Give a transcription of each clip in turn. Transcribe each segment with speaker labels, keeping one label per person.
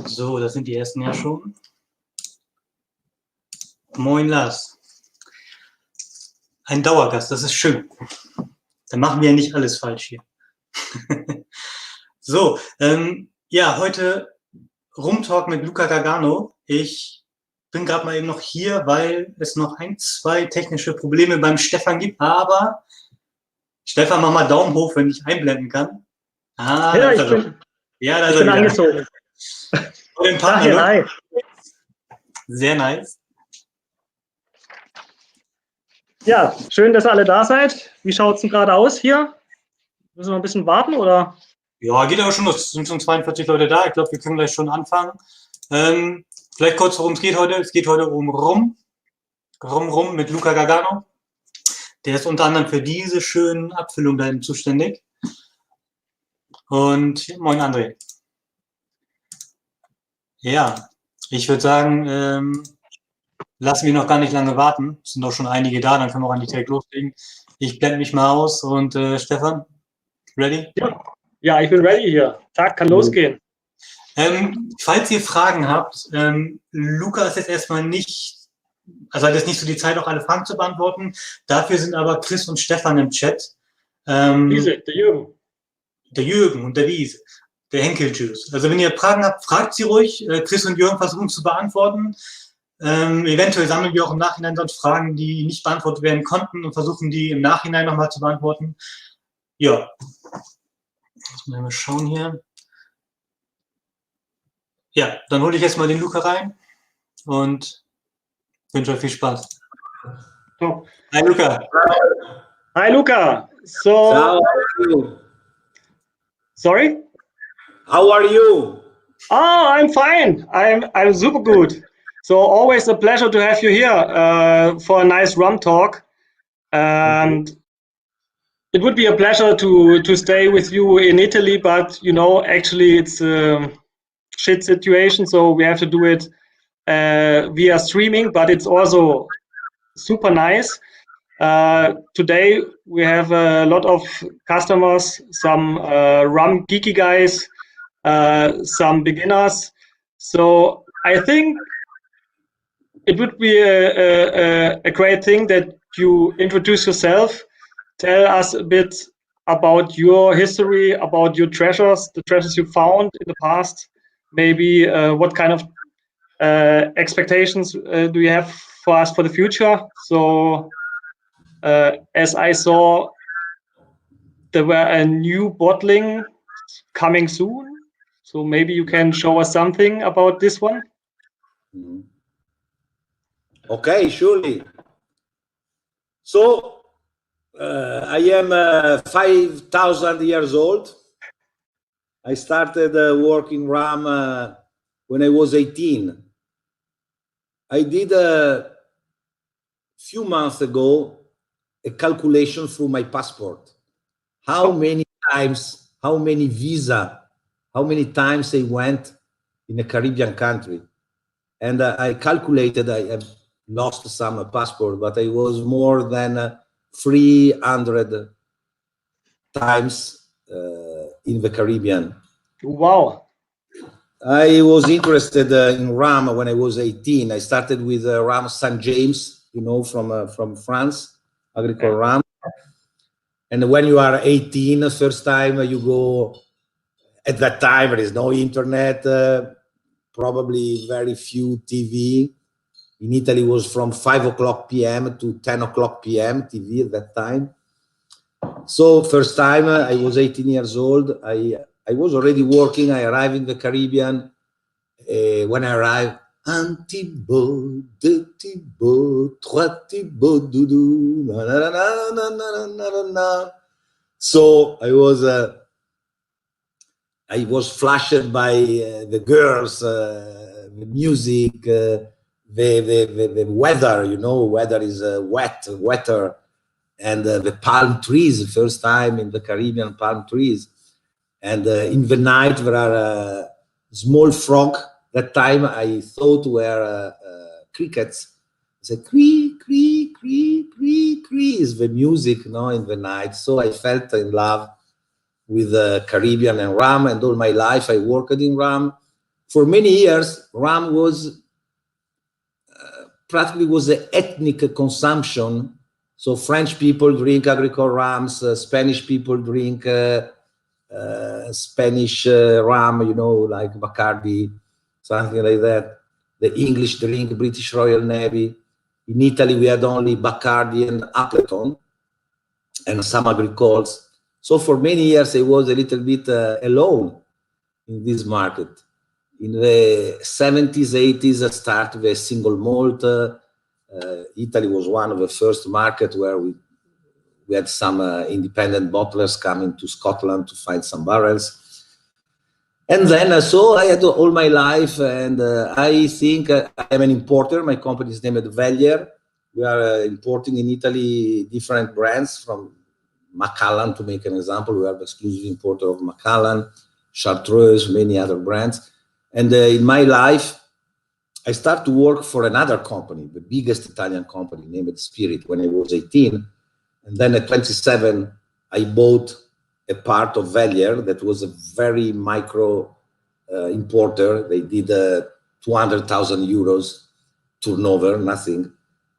Speaker 1: So, das sind die ersten ja schon. Moin Lars. Ein Dauergast, das ist schön. Dann machen wir ja nicht alles falsch hier. So, ja, heute Rum-Talk mit Luca Gargano. Ich bin gerade mal eben noch hier, weil es noch ein, zwei technische Probleme beim Stefan gibt. Aber Stefan, mach mal Daumen hoch, wenn ich einblenden kann. Ah,
Speaker 2: ja,
Speaker 1: ich bin
Speaker 2: angezogen.
Speaker 1: Und den Partner,
Speaker 2: hi.
Speaker 1: Sehr nice.
Speaker 2: Ja, schön, dass ihr alle da seid. Wie schaut es denn gerade aus hier? Müssen wir ein bisschen warten, oder?
Speaker 1: Ja, geht aber schon los. Es sind schon 42 Leute da. Ich glaube, wir können gleich schon anfangen. Vielleicht kurz, worum es geht heute. Es geht heute um Rum mit Luca Gargano. Der ist unter anderem für diese schönen Abfüllungen da zuständig. Und moin André. Ja, ich würde sagen, lassen wir noch gar nicht lange warten. Es sind doch schon einige da, dann können wir auch eigentlich direkt loslegen. Ich blende mich mal aus und Stefan, ready?
Speaker 2: Ja, ich bin ready hier. Tag kann losgehen.
Speaker 1: Falls ihr Fragen habt, Luca ist jetzt erstmal nicht, also hat jetzt nicht so die Zeit, auch alle Fragen zu beantworten. Dafür sind aber Chris und Stefan im Chat.
Speaker 2: Der Jürgen.
Speaker 1: Der Jürgen und der Wiese. Der Henkeljuice. Also wenn ihr Fragen habt, fragt sie ruhig. Chris und Jürgen versuchen zu beantworten. Eventuell sammeln wir auch im Nachhinein sonst Fragen, die nicht beantwortet werden konnten und versuchen die im Nachhinein nochmal zu beantworten. Ja. Lass mal schauen hier. Ja, dann hole ich jetzt mal den Luca rein und wünsche euch viel Spaß.
Speaker 2: So.
Speaker 1: Hi Luca.
Speaker 2: Hi Luca. So.
Speaker 3: How are you?
Speaker 2: Sorry?
Speaker 3: How are you?
Speaker 2: Oh, I'm fine. I'm super good. So always a pleasure to have you here for a nice rum talk. And it would be a pleasure to stay with you in Italy, but you know, actually it's a shit situation, so we have to do it via streaming, but it's also super nice. Today we have a lot of customers, some rum geeky guys, some beginners. So I think it would be a great thing that you introduce yourself, tell us a bit about your history, about your treasures, the treasures you found in the past, maybe what kind of expectations do you have for us for the future. So as I saw, there were a new bottling coming soon. So maybe you can show us something about this one.
Speaker 3: Okay, surely. So I am 5,000 years old. I started working rum when I was 18. I did a few months ago a calculation through my passport. How many times, how many visa, how many times I went in a Caribbean country. And I calculated, I have lost some passport, but I was more than 300 times in the Caribbean.
Speaker 2: Wow.
Speaker 3: I was interested in rum when I was 18. I started with rum St. James, you know, from France, agricole rum. And when you are 18, first time you go, at that time there is no internet, probably very few TV. In Italy it was from 5 o'clock p.m. to 10 o'clock p.m. TV at that time. So first time I was 18 years old. I was already working. I arrived in the Caribbean. When I arrived, un Thibaut, deux Thibaut, trois Thibaut, doudou, na na na na na na na na. So I was flashed by the girls, the music, the weather. You know, weather is wetter, and the palm trees. First time in the Caribbean, palm trees, and in the night there are small frog. That time I thought were crickets. I said, cree, cree, cree, cree, cree is the music, no, in the night. So I felt in love with Caribbean and rum, and all my life I worked in rum. for many years, rum was practically was an ethnic consumption. So French people drink agricole rums, Spanish people drink Spanish rum, you know, like Bacardi, something like that. The English drink British Royal Navy. In Italy, we had only Bacardi and Appleton and some agricoles. So for many years, I was a little bit alone in this market. In the 70s, 80s, I started with a single malt. Italy was one of the first markets where we had some independent bottlers coming to Scotland to find some barrels. And then, so I had all my life, and I think I am an importer. My company is named Velier. We are importing in Italy different brands from Macallan, to make an example. We are the exclusive importer of Macallan, Chartreuse, many other brands. And in my life, I started to work for another company, the biggest Italian company, named Spirit, when I was 18. And then at 27, I bought a part of Velier that was a very micro importer. They did 200,000 euros turnover, nothing.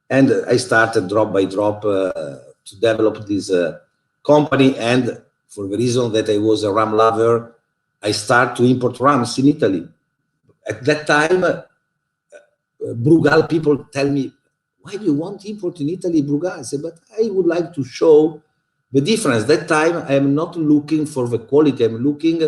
Speaker 3: And I started drop by drop to develop this company. And for the reason that I was a rum lover, I started to import rums in Italy. At that time, Brugal people tell me, why do you want to import in Italy, Brugal? I said, but I would like to show the difference. That time, I am not looking for the quality. I'm looking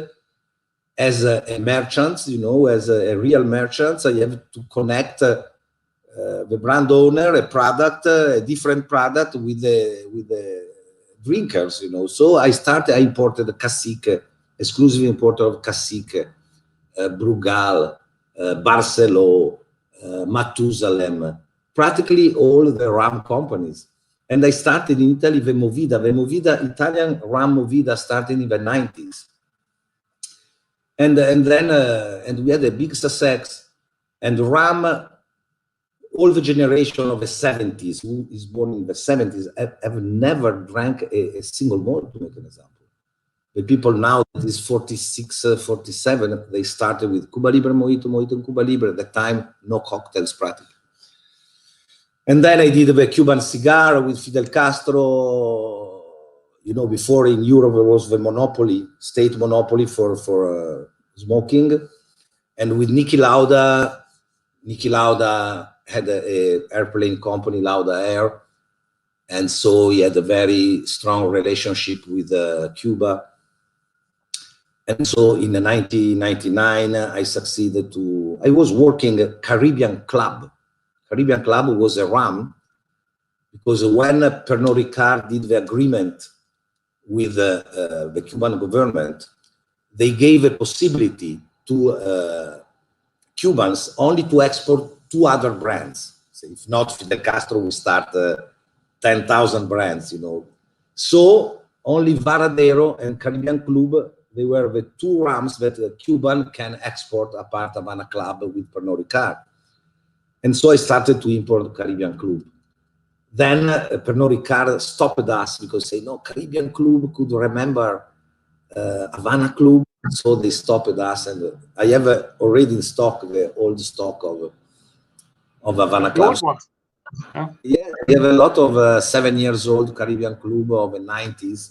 Speaker 3: as a merchant, you know, as a real merchant. I have to connect the brand owner, a product, a different product with the drinkers, you know. So I imported Cacique, exclusive importer of Cacique, Brugal, Barcelo, Matusalem, practically all the rum companies. And I started in Italy, the Movida, Italian rum Movida started in the 90s. And we had a big success. And rum, all the generation of the 70s, who is born in the 70s, have never drank a single malt, to make an example. The people now that is 46, 47, they started with Cuba Libre, Mojito, and Cuba Libre. At that time, no cocktails practically. And then I did the Cuban cigar with Fidel Castro. You know, before in Europe there was the monopoly, state monopoly for smoking. And with Niki Lauda had an airplane company, Lauda Air. And so he had a very strong relationship with Cuba. And so in 1999, I succeeded to, I was working at Caribbean Club. Caribbean Club was a rum, because when Pernod Ricard did the agreement with the Cuban government, they gave a possibility to Cubans only to export 2 other brands. So if not, Fidel Castro will start 10,000 brands, you know. So only Varadero and Caribbean Club, they were the 2 rums that the Cuban can export apart Havana Club with Pernod Ricard. And so I started to import Caribbean Club. Then Pernod Ricard stopped us because they say, no, Caribbean Club could remember Havana Club. So they stopped us, and I have already in stock the old stock of Havana Club. Yeah, I have a lot of 7 years old Caribbean Club of the 90s.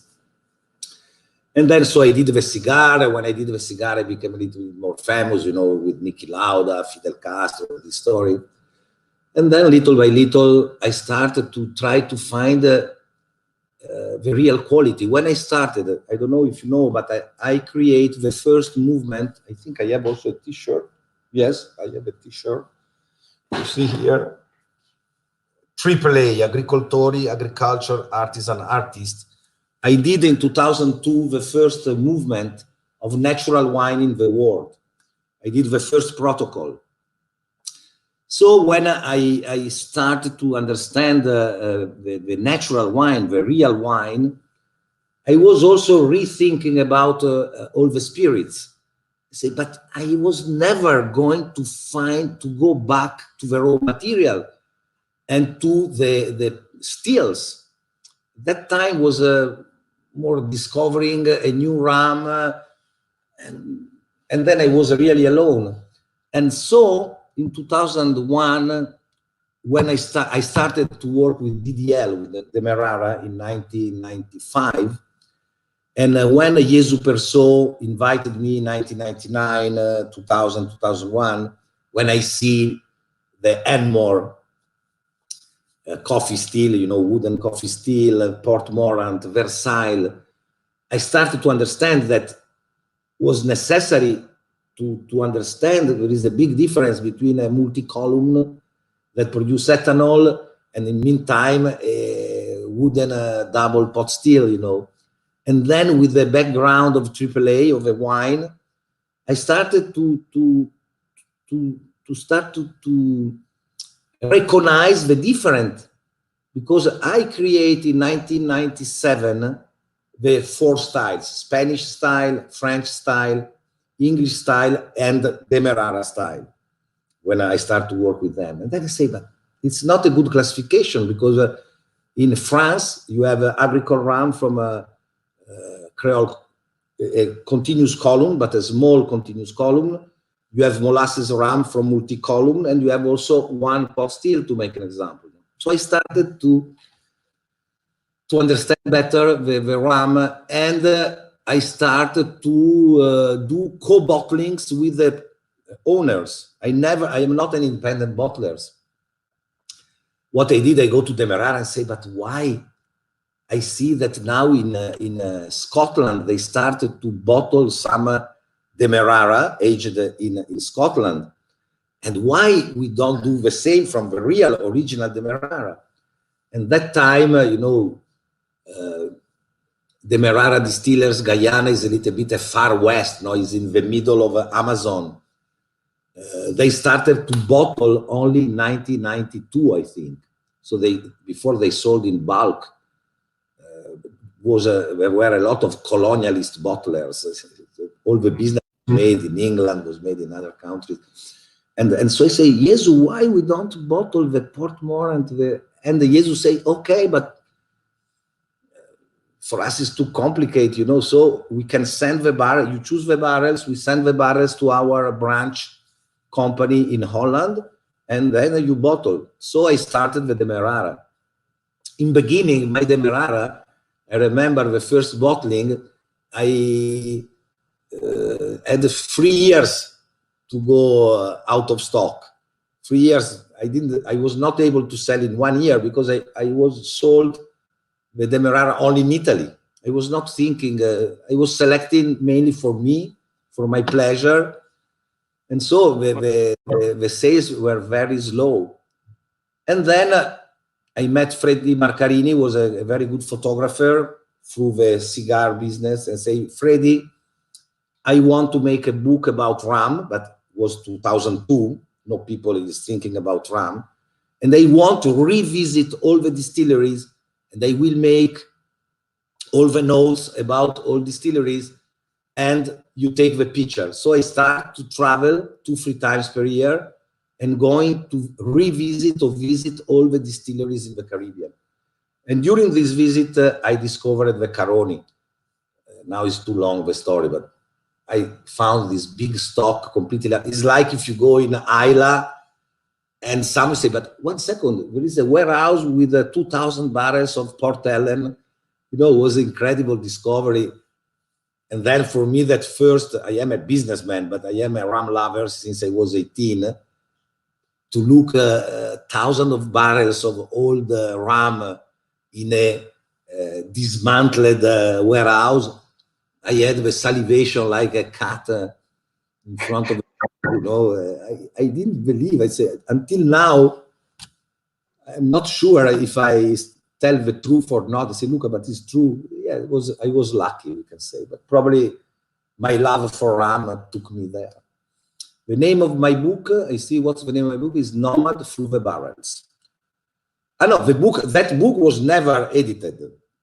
Speaker 3: And then so I did the cigar. When I did the cigar, I became a little bit more famous, you know, with Niki Lauda, Fidel Castro, this story. And then little by little, I started to try to find the real quality. When I started, I don't know if you know, but I create the first movement. I think I have also a t-shirt. Yes, I have a t-shirt. You see here, AAA, Agricoltori, Agriculture, Artisan, Artist. I did in 2002 the first movement of natural wine in the world. I did the first protocol. So when I started to understand the natural wine, the real wine, I was also rethinking about all the spirits. I say, but I was never going to go back to the raw material and to the stills. That time was more discovering a new rum, and then I was really alone. And so in 2001, when I started to work with DDL, with the Demerara in 1995, and when Jesu Perso invited me in 1999, 2000, 2001, when I see the Enmore coffee still, you know, wooden coffee still, Portmorant, Versailles, I started to understand that it was necessary to understand that there is a big difference between a multi-column that produce ethanol and in meantime a wooden double pot still, you know. And then with the background of AAA, of a wine, I started to recognize the different, because I created in 1997 the 4 styles: Spanish style, French style, English style, and Demerara style, when I start to work with them. And then I say, but it's not a good classification, because in France, you have agricole rum from a Creole, a continuous column, but a small continuous column. You have molasses rum from multi-column, and you have also one pot still, to make an example. So I started to understand better the rum, and I started to do co-bottlings with the owners. I am not an independent bottler. What I did, I go to Demerara and say, but why? I see that now in Scotland, they started to bottle some Demerara aged in Scotland. And why we don't do the same from the real original Demerara? And that time, you know, Demerara distillers, Guyana is a little bit far west, no? It's in the middle of Amazon. They started to bottle only in 1992, I think. So before they sold in bulk, there were a lot of colonialist bottlers. All the business was made in England, was made in other countries. And so I say, Jesu, why we don't bottle the Portmore and the Jesu say, okay, but for us it's too complicated, you know, so we can send the barrel, you choose the barrels, we send the barrels to our branch company in Holland, and then you bottle. So I started the Demerara. In beginning, my Demerara, I remember the first bottling, I had 3 years to go out of stock. 3 years, I was not able to sell in 1 year, because I was sold the Demerara only in Italy. I was not thinking, I was selecting mainly for me, for my pleasure. And so the sales were very slow. And then I met Freddy Marcarini, was a very good photographer through the cigar business, and say, Freddy, I want to make a book about rum, but it was 2002, no people is thinking about rum, and they want to revisit all the distilleries, and they will make all the notes about all distilleries, and you take the picture. So I start to travel 2-3 times per year, and going to revisit or visit all the distilleries in the Caribbean. And during this visit, I discovered the Caroni. Now it's too long, the story, but I found this big stock completely. It's like if you go in Isla and some say, but 1 second, there is a warehouse with 2,000 barrels of Port Ellen. You know, it was an incredible discovery. And then for me, that first, I am a businessman, but I am a rum lover since I was 18. To look 1,000 of barrels of old rum in a dismantled warehouse, I had the salivation like a cat in front of, you know, I didn't believe. I said, until now, I'm not sure if I tell the truth or not. I say, Luca, but it's true. Yeah, I was lucky, we can say, but probably my love for rum took me there. The name of my book, I see what's the name of my book, is Nomad Through the Barrels. No, that book was never edited,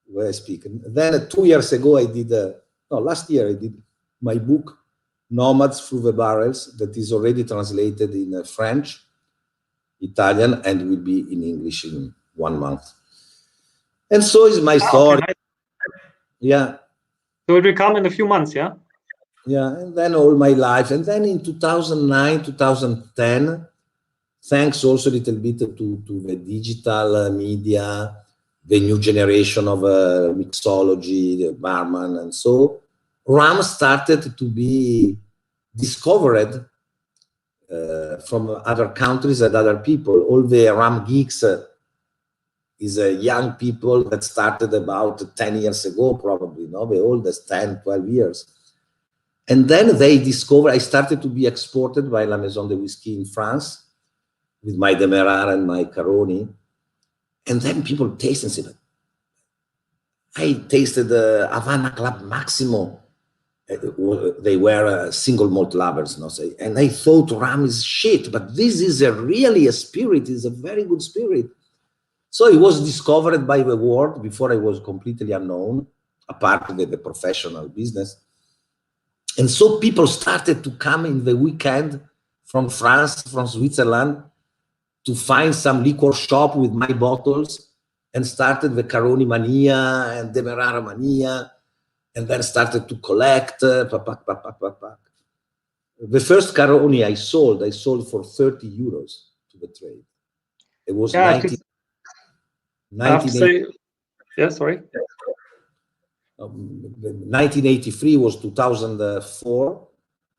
Speaker 3: where I speak. And then 2 years ago, last year I did my book, Nomads Through the Barrels, that is already translated in French, Italian, and will be in English in 1 month. And so is my story.
Speaker 2: Okay.
Speaker 3: Yeah.
Speaker 2: So it will come in a few months, yeah?
Speaker 3: Yeah, and then all my life. And then in 2009, 2010, thanks also a little bit to the digital media, the new generation of mixology, the barman, and so rum started to be discovered from other countries and other people. All the rum geeks is young people that started about 10 years ago, probably, no? The oldest 10, 12 years. And then they discovered, I started to be exported by La Maison de Whisky in France with my Demerara and my Caroni. And then people taste and say, I tasted Havana Club Maximo. They were single malt lovers, no? And I thought rum is shit, but this is really a spirit, is a very good spirit. So it was discovered by the world before I was completely unknown, apart from the professional business. And so people started to come in the weekend from France, from Switzerland, to find some liquor shop with my bottles, and started the Caroni mania and Demerara mania, and then started to collect. The first Caroni I sold for 30 euros to the trade. It was 1983 was 2004,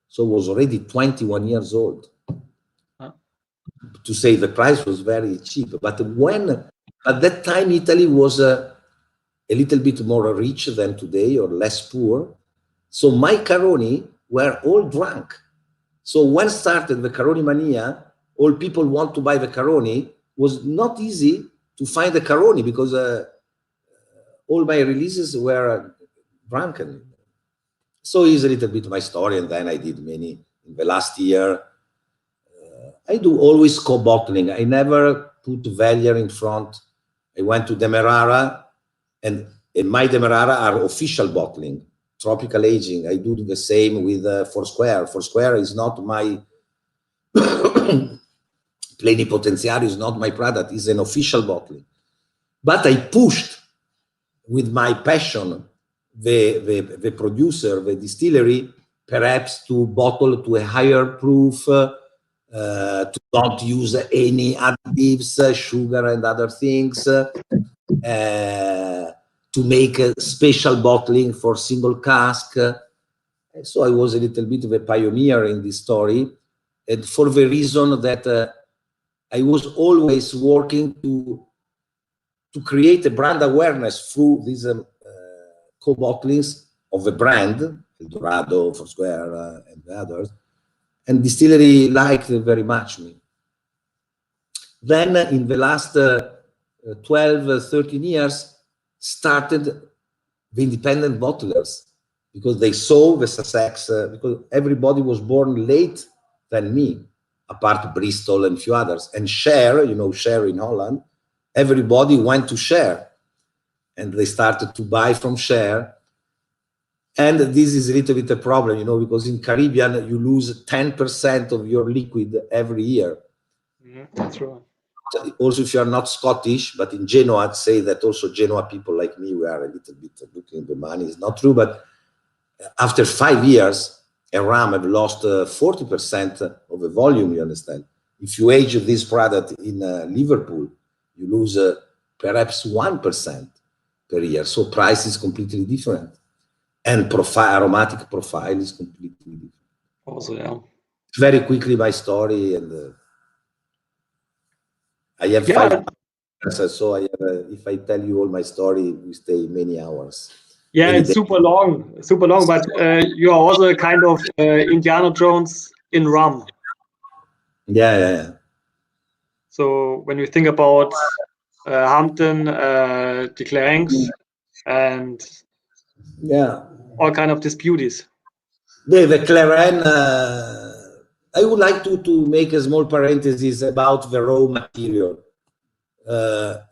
Speaker 3: so it was already 21 years old. To say the price was very cheap, but when at that time Italy was a little bit more rich than today, or less poor, so my Caroni were all drunk. So when started the Caroni mania, all people want to buy the Caroni. Was not easy to find the Caroni because all my releases were drunken. So it's a little bit my story, and then I did many in the last year. I do always co-bottling. I never put Valier in front. I went to Demerara, and in my Demerara are official bottling, tropical aging. I do the same with Foursquare. Foursquare is not my Plenipotenziario is not my product. It's an official bottling. But I pushed with my passion the producer, the distillery, perhaps to bottle to a higher proof, to not use any additives, sugar and other things, to make a special bottling for single cask. So I was a little bit of a pioneer in this story, and for the reason that I was always working to create a brand awareness through these co-bottlings of a brand, El Dorado, Foursquare, and the others. And distillery liked very much me. Then in the last 12, 13 years, started the independent bottlers, because they saw the success, because everybody was born late than me, apart Bristol and a few others. And Share, you know, Share in Holland, everybody went to Share, and they started to buy from Share. And this is a little bit a problem, you know, because in Caribbean, you lose 10% of your liquid every year.
Speaker 2: That's right.
Speaker 3: Also, if you are not Scottish, but in Genoa, I'd say that also Genoa people like me, we are a little bit looking at the money. It's not true, but after 5 years, a rum have lost 40% of the volume, you understand. If you age this product in Liverpool, you lose perhaps 1% per year. So price is completely different. And profile, aromatic profile is completely different.
Speaker 2: Also, yeah.
Speaker 3: Very quickly, my story, and I have 5 hours, so I have, if I tell you all my story, we stay many hours.
Speaker 2: Yeah, it's super long, but you are also a kind of Indiana Jones in rum.
Speaker 3: Yeah.
Speaker 2: So when you think about Hampton, the Clarence, and all kind of these beauties.
Speaker 3: The Claren, I would like to make a small parenthesis about the raw material.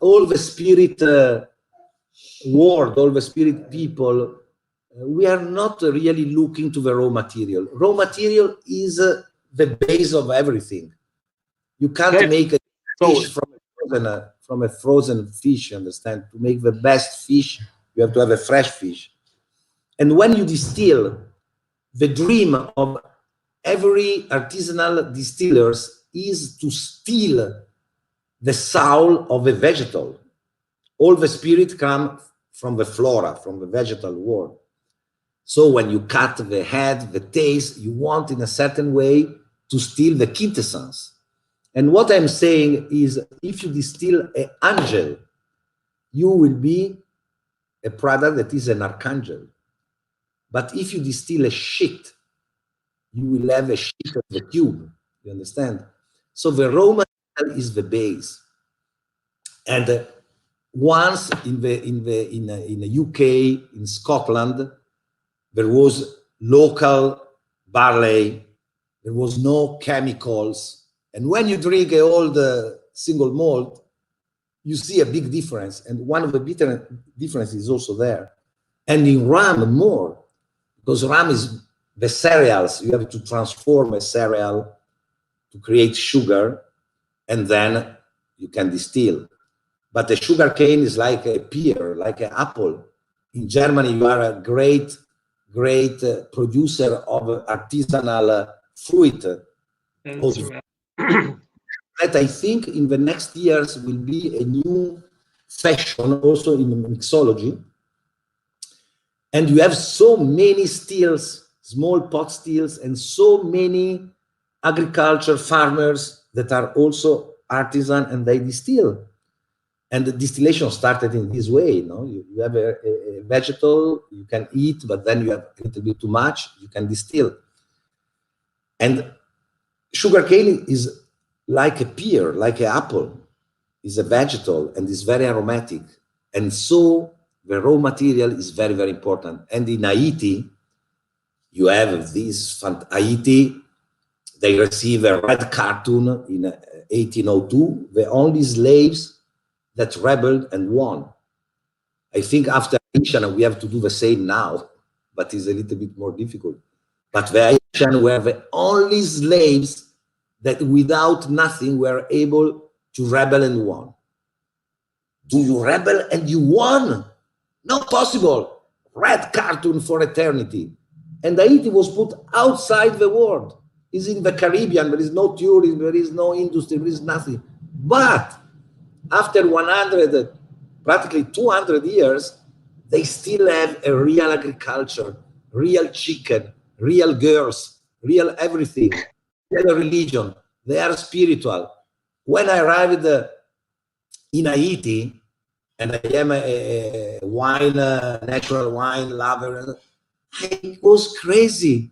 Speaker 3: All the spirit world, all the spirit people, we are not really looking to the raw material. Raw material is the base of everything. You can't make a fish from a frozen fish, you understand? To make the best fish, you have to have a fresh fish. And when you distill, the dream of every artisanal distillers is to steal the soul of a vegetal. All the spirit come from the flora, from the vegetal world. So when you cut the head, the taste, you want in a certain way to steal the quintessence. And what I'm saying is, if you distill an angel, you will be a product that is an archangel. But if you distill a shit, you will have a shit of the tube. You understand? So the raw material is the base. And once in the UK, in Scotland, there was local barley. There was no chemicals. And when you drink all the single malt, you see a big difference. And one of the bitter differences is also there. And in rum, more, because rum is the cereals. You have to transform a cereal to create sugar, and then you can distill. But the sugar cane is like a pear, like an apple. In Germany, you are a great producer of artisanal fruit. That I think in the next years will be a new fashion also in mixology. And you have so many stills, small pot stills, and so many agriculture farmers that are also artisan and they distill. And the distillation started in this way, you know, you have a vegetable, you can eat, but then you have a little bit too much, you can distill. And sugarcane is like a pear, like an apple, is a vegetable and is very aromatic. And so the raw material is very, very important. And in Haiti, you have this, Haiti, they receive a red cartoon in 1802, the only slaves that rebelled and won. I think after Haitian, we have to do the same now, but it's a little bit more difficult. But the Haitian were the only slaves that without nothing were able to rebel and won. Do you rebel and you won? Not possible. Red cartoon for eternity. And Haiti was put outside the world. It's in the Caribbean, there is no tourism, there is no industry, there is nothing. But after 100, practically 200 years, they still have a real agriculture, real chicken, real girls, real everything, real religion. They are spiritual. When I arrived in Haiti, and I am a wine, natural wine lover, I was crazy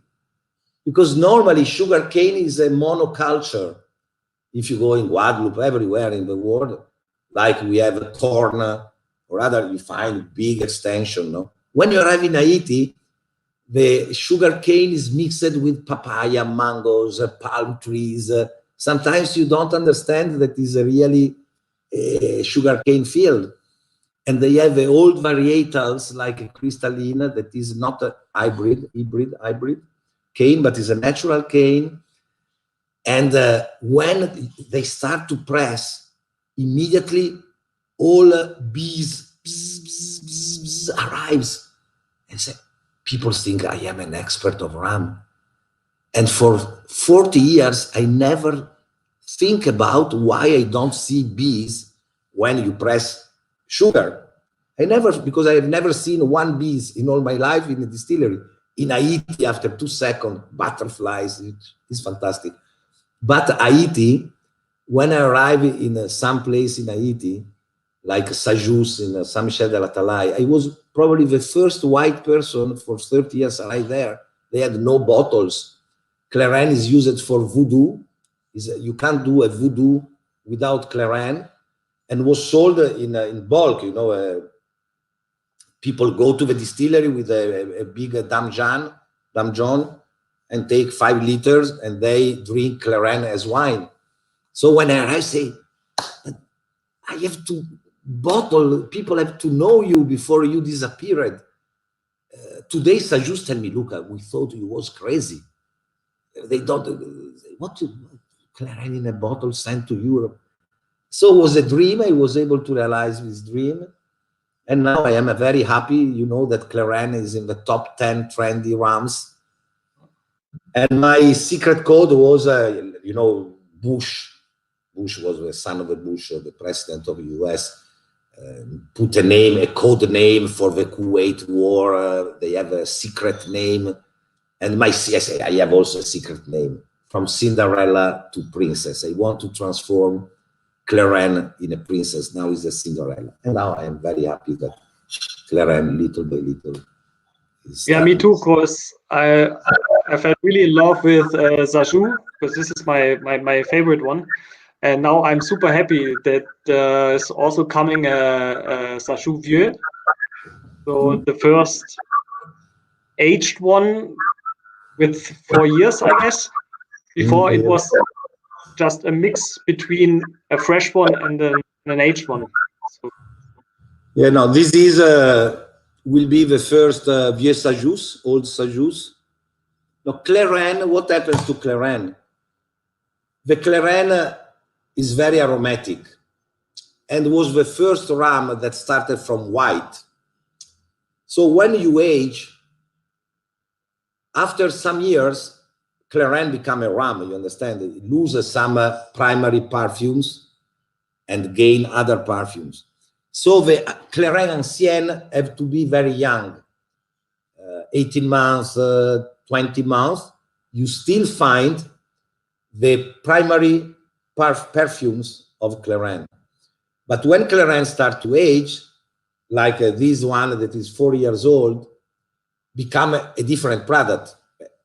Speaker 3: because normally sugarcane is a monoculture. If you go in Guadeloupe, everywhere in the world, like we have corn, or rather you find big extension. No? When you arrive in Haiti, the sugarcane is mixed with papaya, mangoes, palm trees. Sometimes you don't understand that it's a really sugarcane field. And they have the old varietals like a crystallina that is not a hybrid cane, but is a natural cane. And when they start to press, immediately all bees arrives. And say, people think I am an expert of rum. And for 40 years, I never think about why I don't see bees when you press sugar. Because I have never seen one bees in all my life in a distillery. In Haiti, after 2 seconds, butterflies, it's fantastic. But Haiti, when I arrived in some place in Haiti, like Sajous in Saint Michel de la Talaye, I was probably the first white person for 30 years arrived there. They had no bottles. Clarin is used for voodoo. You can't do a voodoo without Clarin, and was sold in bulk. You know, people go to the distillery with a big damjon, and take 5 liters, and they drink Clarin as wine. So when I say, I have to bottle, people have to know you before you disappeared. Today, Sajous tell me, Luca, we thought you was crazy. They don't, what, Clarin in a bottle sent to Europe? So it was a dream. I was able to realize this dream. And now I am very happy, you know, that Clarin is in the top 10 trendy rums And my secret code was, you know, Bush. Bush was the son of a Bush, the president of the US. Put a name, a code name for the Kuwait war. They have a secret name. And my, yes, I have also a secret name, from Cinderella to princess. I want to transform Claren in a princess. Now is a Cinderella. And now I am very happy that Claren, little by little, is
Speaker 2: yeah, me too, because I felt really in love with Sajou, because this is my favorite one. And now I'm super happy that is also coming a Sajou Vieux. So the first aged one with 4 years, I guess. Before it was just a mix between a fresh one and an aged one. So,
Speaker 3: yeah, no, this is will be the first Vieux Sajous, old Sajous. Now, Claren, what happens to Claren? The Claren is very aromatic and was the first rum that started from white. So when you age, after some years, Claren become a rum, you understand? It loses some primary perfumes and gain other perfumes. So the Claren Ancien have to be very young, 18 months, 20 months. You still find the primary perfumes of Claren. But when Claren start to age, like this one that is 4 years old, become a different product.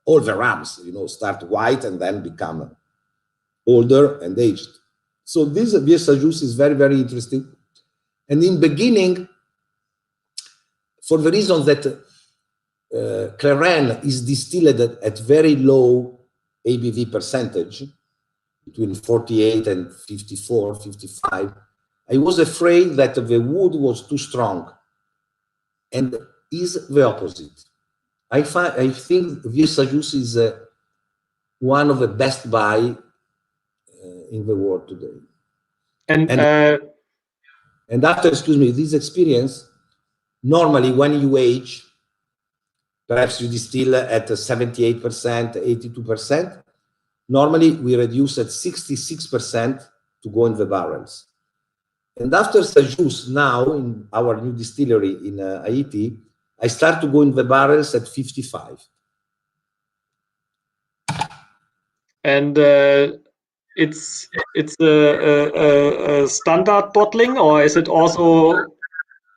Speaker 3: All the rums, you know, start white and then become older and aged. So this Vieux Sajous is very, very interesting. And in beginning, for the reason that Claren is distilled at very low ABV percentage, between 48 and 54, 55, I was afraid that the wood was too strong, and is the opposite. I think Vieux Sajous is one of the best buy in the world today. And after, excuse me, this experience, normally when you age, perhaps you distill at 78%, 82%, normally we reduce at 66% to go in the barrels. And after Sajous, now in our new distillery in Haiti, I start to go in the barrels at 55.
Speaker 2: And it's a standard bottling, or is it also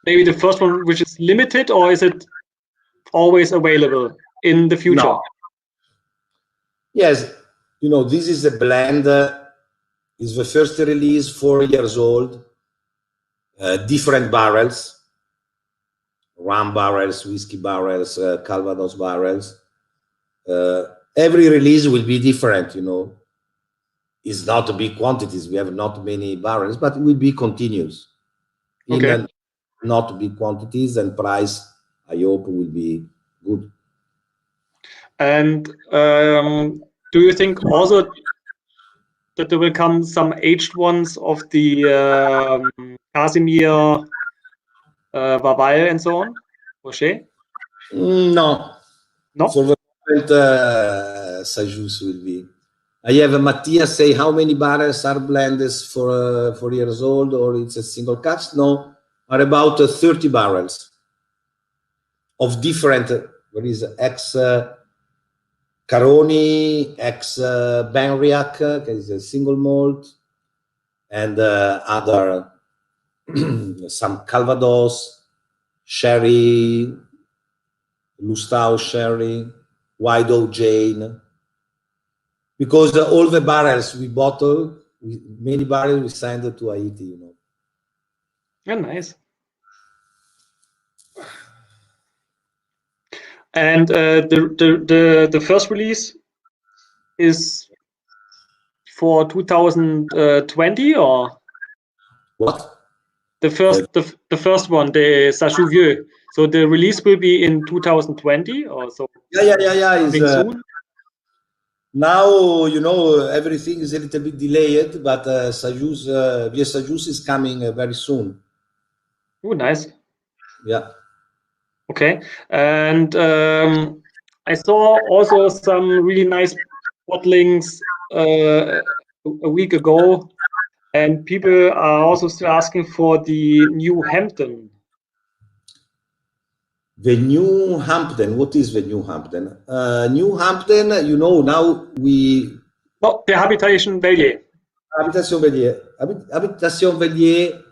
Speaker 2: maybe the first one which is limited, or is it always available in the future?
Speaker 3: No. Yes, you know, this is a blend. Is the first release, 4 years old, different barrels, rum barrels, whiskey barrels, Calvados barrels. Every release will be different, you know. It's not big quantities. We have not many barrels, but it will be continuous.
Speaker 2: Okay.
Speaker 3: In not big quantities, and price, I hope, will be good.
Speaker 2: And do you think also that there will come some aged ones of the Casimir, Vaval, and so on? Rocher?
Speaker 3: No.
Speaker 2: No?
Speaker 3: For the moment, Sajous will be. I have Matthias say how many barrels are blended for 4 years old, or it's a single cask? No, are about 30 barrels of different, what is ex Caroni, ex Benriac, is a single malt, and other some Calvados, sherry, Lustau sherry, White Oak Jane. Because all the barrels we bottle, many barrels we send to Haiti, you know.
Speaker 2: Yeah, nice. And the first release is for 2020, or
Speaker 3: What?
Speaker 2: the first one, the Sajou Vieux. So the release will be in 2020, or so?
Speaker 3: Yeah.
Speaker 2: Coming soon?
Speaker 3: Now, you know, everything is a little bit delayed, but Sajous, Vieux Sajous is coming very soon.
Speaker 2: Oh, nice.
Speaker 3: Yeah.
Speaker 2: Okay. And I saw also some really nice bottlings a week ago, and people are also still asking for the New Hampton.
Speaker 3: The New Hampton, what is the New Hampton? New Hampton, you know, now we...
Speaker 2: No, the Habitation Bellier.
Speaker 3: Habitation Bellier. Habitation Bellier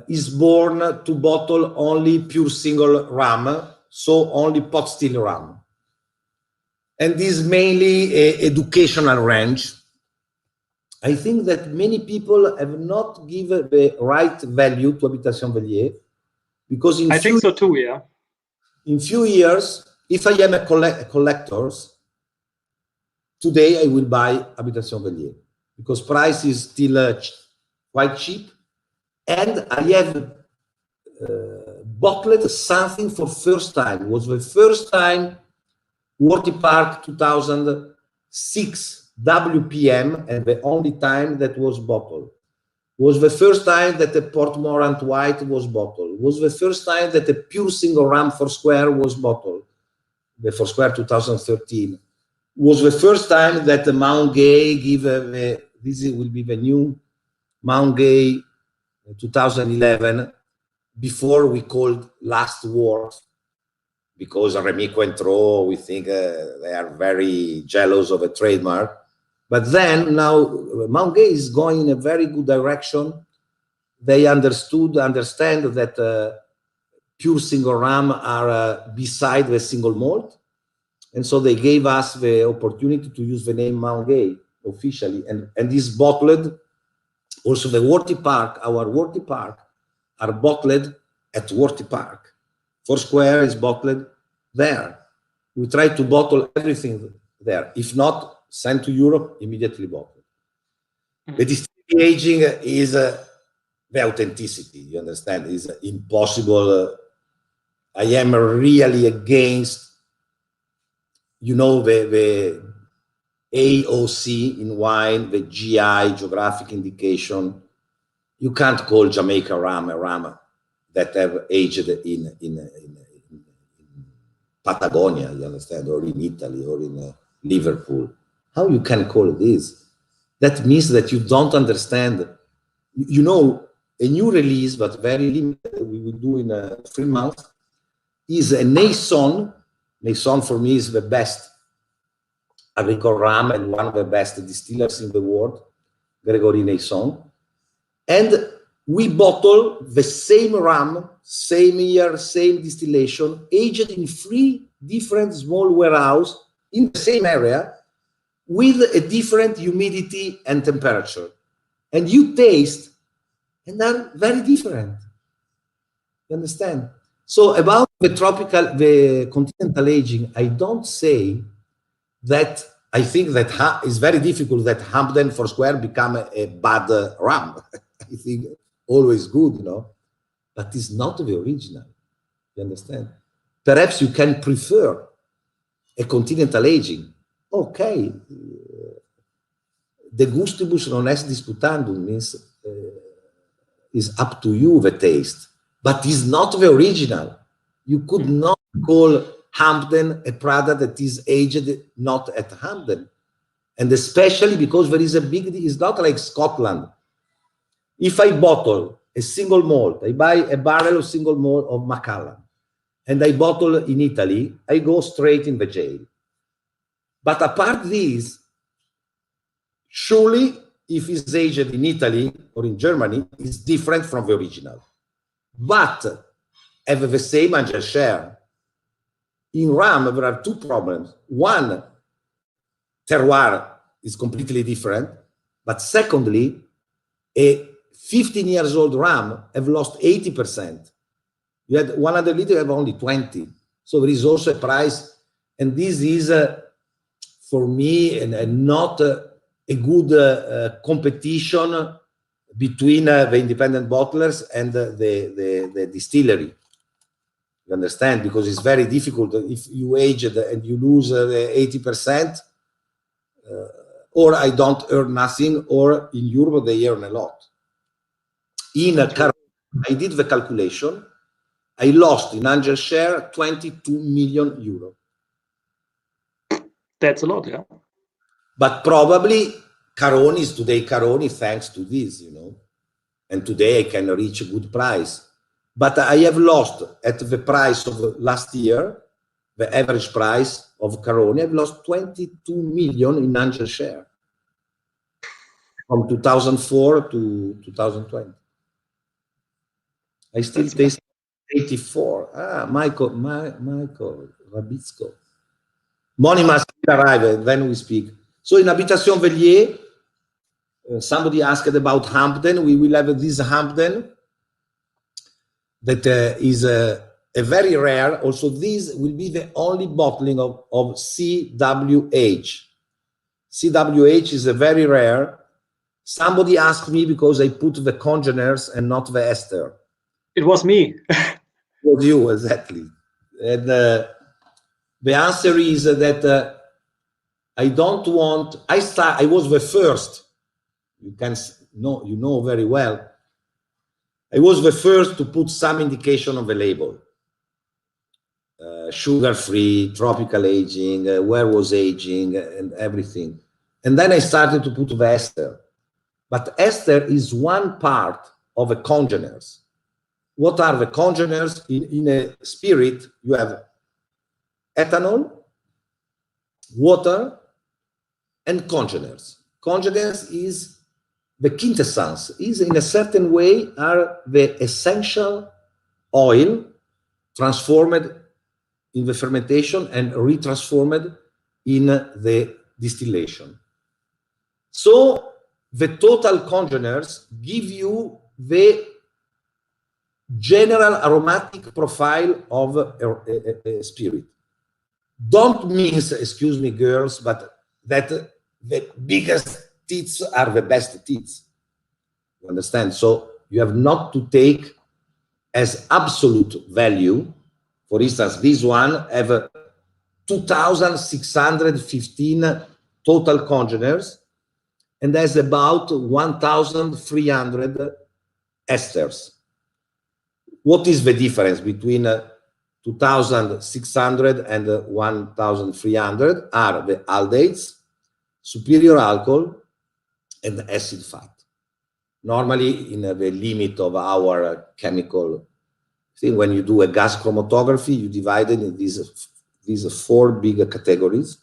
Speaker 3: is born to bottle only pure single rum, so only pot still rum. And this is mainly an educational range. I think that many people have not given the right value to Habitation Bellier, because
Speaker 2: I think so too, yeah.
Speaker 3: In few years, if I am a collector, today I will buy Habitation Bellier, because price is still quite cheap, and I have bottled something for first time. It was the first time Worthy Park 2006 WPM, and the only time that was bottled. It was the first time that the Portmorant White was bottled. It was the first time that the pure single rum Foursquare was bottled. The Foursquare 2013. It was the first time that the Mount Gay give this will be the new Mount Gay 2011, before we called Last Word, because Remy Cointreau, we think they are very jealous of a trademark. But then now Mount Gay is going in a very good direction. They understand that pure single rum are beside the single malt. And so they gave us the opportunity to use the name Mount Gay officially. And this bottled, also the Worthy Park, our Worthy Park, are bottled at Worthy Park. Foursquare is bottled there. We try to bottle everything there. If not, sent to Europe, immediately bottled. The distilling aging is the authenticity, you understand, is impossible. I am really against, you know, the AOC in wine, the GI, geographic indication. You can't call Jamaica rum a rum that have aged in Patagonia, you understand, or in Italy, or in Liverpool. How you can call this? That means that you don't understand. You know, a new release, but very limited, we will do in 3 months, is a Nason. Nason for me is the best agricole rum and one of the best distillers in the world, Gregory Nason. And we bottle the same rum, same year, same distillation, aged in 3 different small warehouses in the same area with a different humidity and temperature. And you taste, and they're very different. You understand? So about the continental aging, I don't say that I think that it's very difficult that Hampden Foursquare become a bad rum. I think always good, you know, but it's not the original. You understand? Perhaps you can prefer a continental aging. Okay, de gustibus non est disputandum means is up to you, the taste, but it's not the original. You could not call Hampden a product that is aged not at Hampden. And especially because there is a big, it's not like Scotland. If I bottle a single malt, I buy a barrel of single malt of Macallan, and I bottle in Italy, I go straight in the jail. But apart this, surely if it's aged in Italy or in Germany, it's different from the original. But have the same Angel share. In rum, there are 2 problems. One, terroir is completely different. But secondly, a 15 years old rum have lost 80%. You had 100 liters, you have only 20. So there is also a price. And this is, for me, not a good competition between the independent bottlers and the distillery. You understand? Because it's very difficult if you age and you lose 80%, or I don't earn nothing, or in Europe they earn a lot. I did the calculation. I lost in Angel share 22 million euro
Speaker 2: That's a lot, yeah.
Speaker 3: But probably Caroni is today Caroni thanks to this, you know. And today I can reach a good price. But I have lost at the price of last year, the average price of Caroni, I've lost 22 million in Angel share from 2004 to 2020. I still taste 84. Ah, Michael Rabitsko. Money must arrive, and then we speak. So in Habitation Vellier, somebody asked about Hampden. We will have this Hampden that is a very rare. Also, this will be the only bottling of CWH. CWH is a very rare. Somebody asked me because I put the congeners and not the ester.
Speaker 2: It was me.
Speaker 3: It was you, exactly. And the answer is that I don't want. I was the first. You know very well. I was the first to put some indication on the label. Sugar-free, tropical aging, where was aging, and everything. And then I started to put the ester. But ester is one part of the congeners. What are the congeners? In a spirit, you have ethanol, water, and congeners. Congeners is the quintessence, is in a certain way are the essential oil transformed in the fermentation and retransformed in the distillation. So the total congeners give you the general aromatic profile of a spirit. Don't mean, excuse me, girls, but that the biggest teats are the best teats. You understand? So you have not to take as absolute value. For instance, this one have 2,615 total congeners and has about 1,300 esters. What is the difference between 2,600 and 1,300? Are the aldehydes, superior alcohol, and acid fat. Normally, in the limit of our chemical thing, when you do a gas chromatography, you divide it in these 4 big categories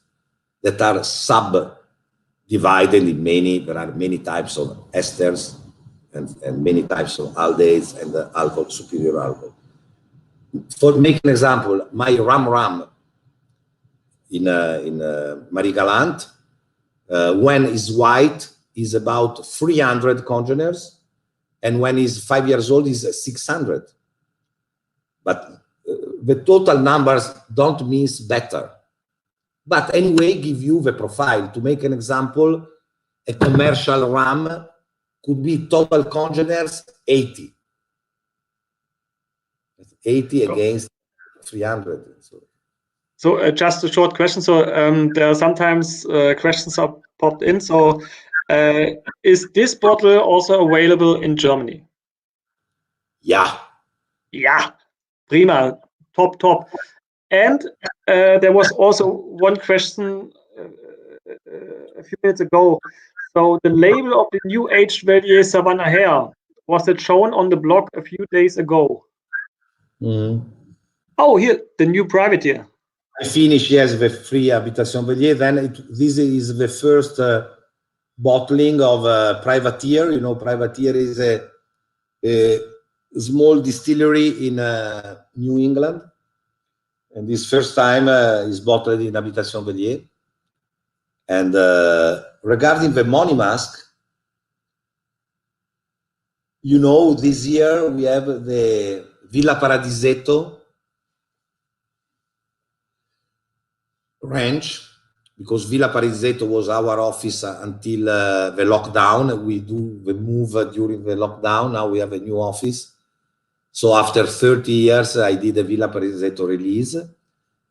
Speaker 3: that are sub-divided in many. There are many types of esters and many types of aldehydes and alcohol, superior alcohol. For make an example, my rum in Marie Galante, when it's white, is about 300 congeners, and when he's 5 years old, is 600. But the total numbers don't mean better. But anyway, give you the profile. To make an example, a commercial rum could be total congeners 80. 80 against 300.
Speaker 2: So just a short question. So there are sometimes questions are popped in. So is this bottle also available in Germany?
Speaker 3: Yeah.
Speaker 2: Yeah, prima, top. And there was also one question a few minutes ago. So the label of the new aged Vellier Savannah Hair, was it shown on the blog a few days ago?
Speaker 3: Mm.
Speaker 2: Oh, here, the new privateer.
Speaker 3: I finished, yes, the free Habitation Vellier. Then this is the first bottling of privateer. You know, privateer is a small distillery in New England. And this first time is bottled in Habitation Vellier. And regarding the money mask, you know, this year we have the Villa Paradisetto ranch, because Villa Paradisetto was our office until the lockdown. We do the move during the lockdown. Now we have a new office. So after 30 years, I did a Villa Paradisetto release.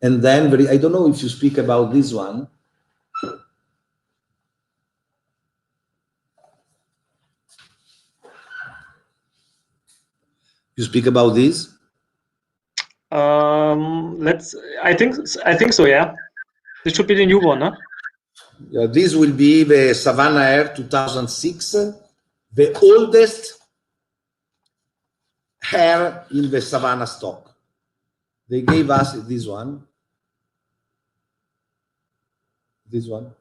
Speaker 3: And then, I don't know if you speak about this one. You speak about this?
Speaker 2: I think so, yeah. This should be the new one, huh?
Speaker 3: Yeah, this will be the Savannah Air 2006, the oldest hair in the Savannah stock. They gave us this one. This one.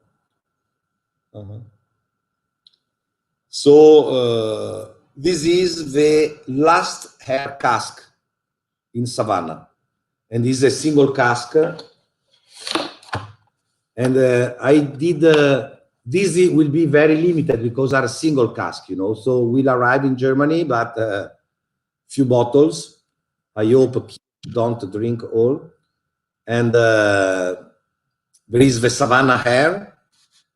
Speaker 3: So this is the last hair cask in Savannah, and this is a single cask. And I did. This will be very limited because are a single cask, you know. So we'll arrive in Germany, but few bottles. I hope don't drink all. And there is the Savannah hair,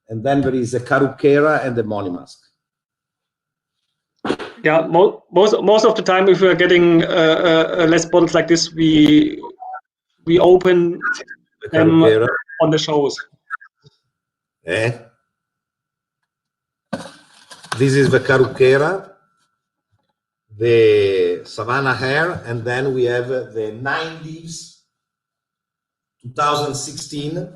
Speaker 3: and then there is the Caruquera and the Money Mask.
Speaker 2: Yeah, most of the time, if we are getting less bottles like this, we open them on the shows.
Speaker 3: This is the Caruquera, the Savannah hair, and then we have the 9 Leaves 2016.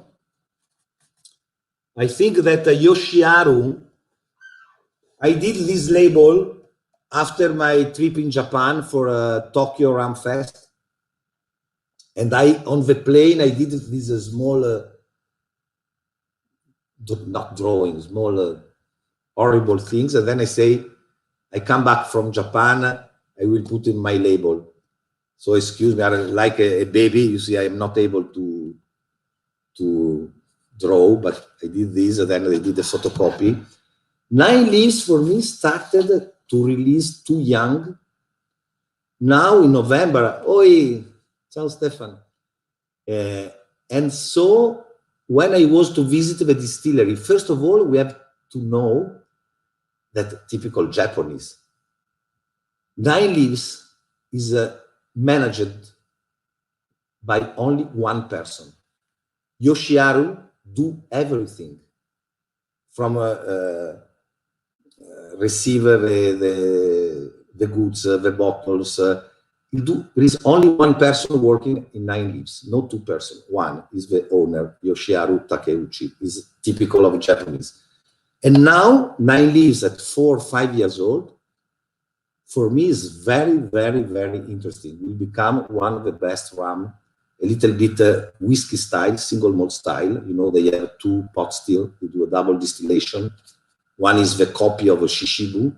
Speaker 3: I think that Yoshiharu, I did this label after my trip in Japan for Tokyo Rum Fest, and on the plane I did this small, not drawing, small horrible things, and then I say, I come back from Japan, I will put in my label. So excuse me, I'm like a baby. You see, I am not able to draw, but I did this, and then I did the photocopy. 9 Leaves for me started to release too young. Now in November, oi, ciao Stefan. And so when I was to visit the distillery, first of all, we have to know that typical Japanese. 9 Leaves is managed by only one person. Yoshiharu do everything from receive the goods, the bottles. There is only one person working in 9 Leaves, not 2 persons. One is the owner, Yoshiharu Takeuchi, is typical of Japanese. And now 9 Leaves at 4 or 5 years old, for me is very, very, very interesting. Will become one of the best rum, a little bit whiskey style, single malt style. You know, they have 2 pot still, they do a double distillation. One is the copy of a Shishibu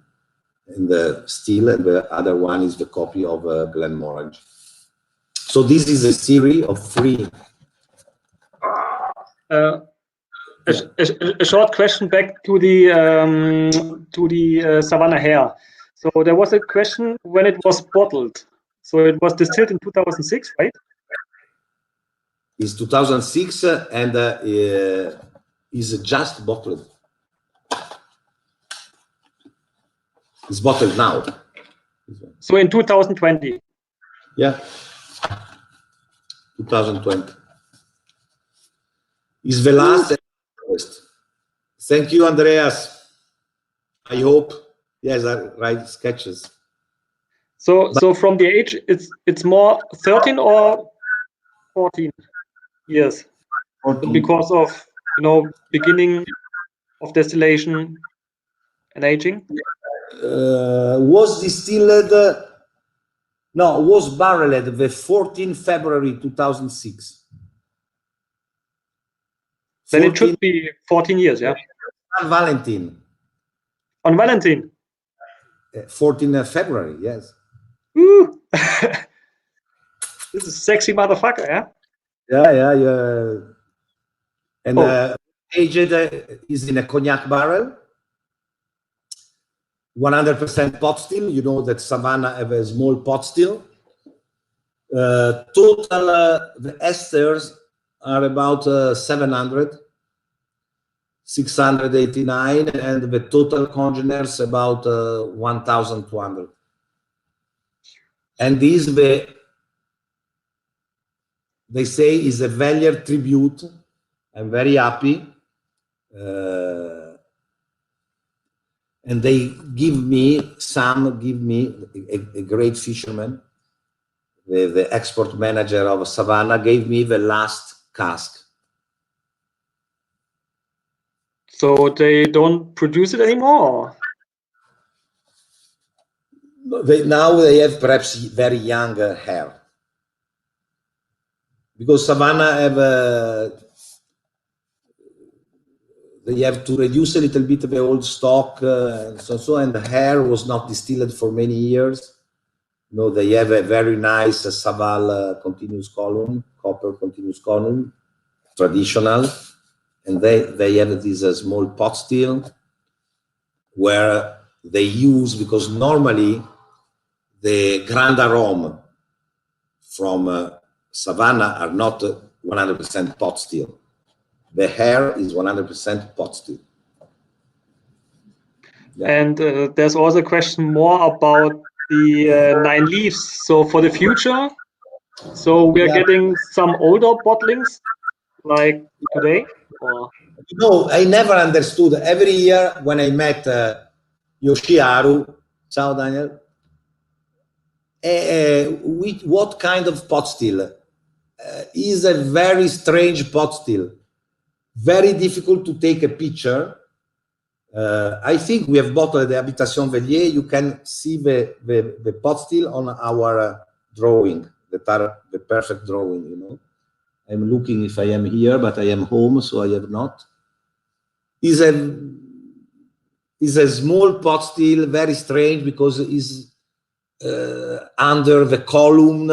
Speaker 3: in the still, and the other one is the copy of Glenmorangie. So this is a series of 3.
Speaker 2: A short question back to the Savannah hair. So there was a question when it was bottled. So it was distilled in 2006, right?
Speaker 3: It's 2006 and is just bottled. It's bottled now.
Speaker 2: So in 2020.
Speaker 3: Yeah, 2020. Is the last and first. Thank you, Andreas. I hope. Yes, I write sketches.
Speaker 2: So from the age, it's more 13 or 14 years.
Speaker 3: 14.
Speaker 2: Because of, you know, beginning of distillation and aging.
Speaker 3: Was distilled. No, was barreled the 14 February 2006.
Speaker 2: Then it should be 14 years, yeah?
Speaker 3: On Valentine.
Speaker 2: On Valentine?
Speaker 3: 14 February, yes.
Speaker 2: Woo! This is a sexy motherfucker, yeah?
Speaker 3: Yeah. And aged is in a cognac barrel. 100% pot still. You know that Savannah have a small pot still. Total, the esters are about 700, 689, and the total congeners about 1,200. And this, they say, is a Valier tribute. I'm very happy. And they give me a great fisherman, the export manager of Savannah, gave me the last cask.
Speaker 2: So they don't produce it anymore?
Speaker 3: Now they have perhaps very young hair. Because Savannah they have to reduce a little bit of the old stock and so, and the hair was not distilled for many years. No, they have a very nice Saval continuous column, copper continuous column, traditional, and they have this small pot still where they use, because normally the Grand Arôme from Savannah are not 100% pot still. The hair is 100% pot still.
Speaker 2: Yeah. And there's also a question more about the 9 leaves. So for the future, so we are getting some older bottlings like today? Or?
Speaker 3: No, I never understood. Every year when I met Yoshiharu, ciao Daniel, what kind of pot still? Is a very strange pot still. Very difficult to take a picture. I think we have bottled the Habitation Vellier. You can see the pot still on our drawing, the perfect drawing, you know. I'm looking if I am here, but I am home, so I have not. Is a small pot still, very strange because it's under the column,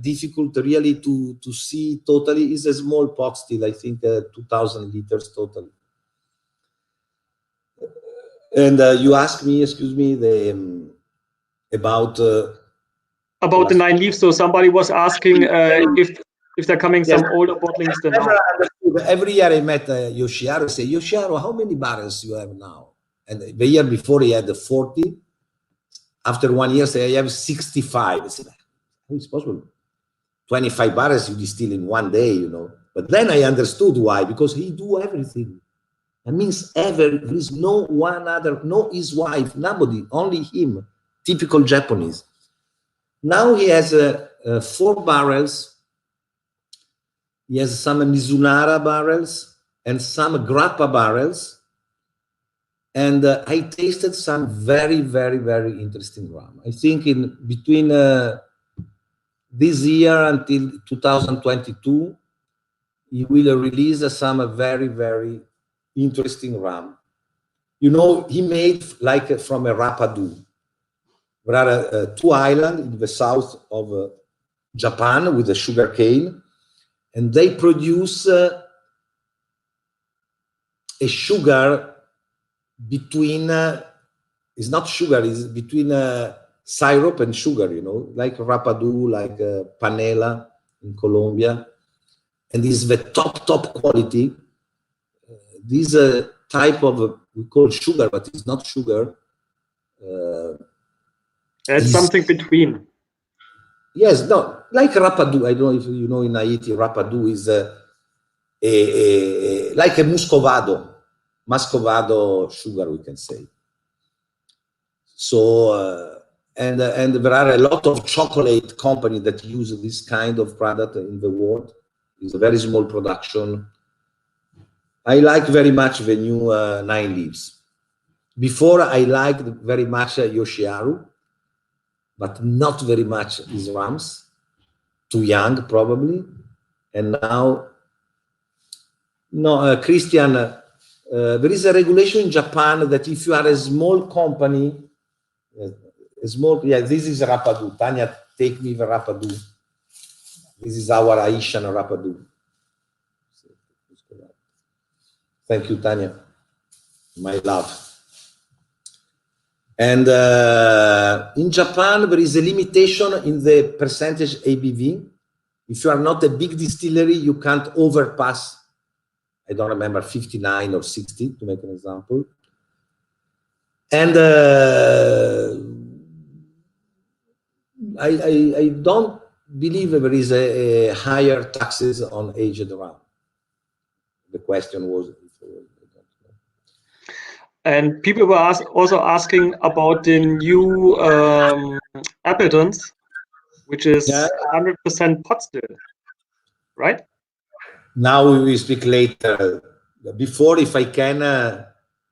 Speaker 3: difficult really to see totally. Is a small pot still, I think 2,000 liters totally. And you asked me, excuse me, about the
Speaker 2: 9 leaves. So somebody was asking if they're coming some older bottlings than now.
Speaker 3: Every year I met Yoshiharu. I say, Yoshiharu, how many barrels you have now? And the year before he had 40. After 1 year, say I have 65. I said, how is it possible? 25 barrels you distill in 1 day, you know. But then I understood why, because he do everything. That means there is no one other, no his wife, nobody, only him. Typical Japanese. Now he has 4 barrels. He has some Mizunara barrels and some Grappa barrels. And I tasted some very, very, very interesting rum. I think in between this year until 2022, he will release some very, very interesting rum. You know, he made like from a Rapadu. There are 2 islands in the south of Japan with the sugar cane, and they produce a sugar between, it's not sugar, it's between syrup and sugar, you know, like Rapadu, like Panela in Colombia. And this is the top quality. This type of, we call sugar, but it's not sugar.
Speaker 2: It's something between.
Speaker 3: Yes, no, like Rapadu. I don't know if you know in Haiti, Rapadu is like a Muscovado sugar, we can say. So, and there are a lot of chocolate companies that use this kind of product in the world. It's a very small production. I like very much the new 9 leaves. Before I liked very much Yoshiharu, but not very much his rums. Too young, probably. And now, no, Christian, there is a regulation in Japan that if you are a small company, this is Rapadu. Tanya, take me the Rapadu. This is our Haitian Rapadu. Thank you, Tanya. My love. And in Japan, there is a limitation in the percentage ABV. If you are not a big distillery, you can't overpass, I don't remember, 59 or 60, to make an example. And I don't believe there is a higher taxes on aged rum. The question was.
Speaker 2: And people were also asking about the new Appletons, which is 100% pot still, right?
Speaker 3: Now we will speak later. Before, if I can,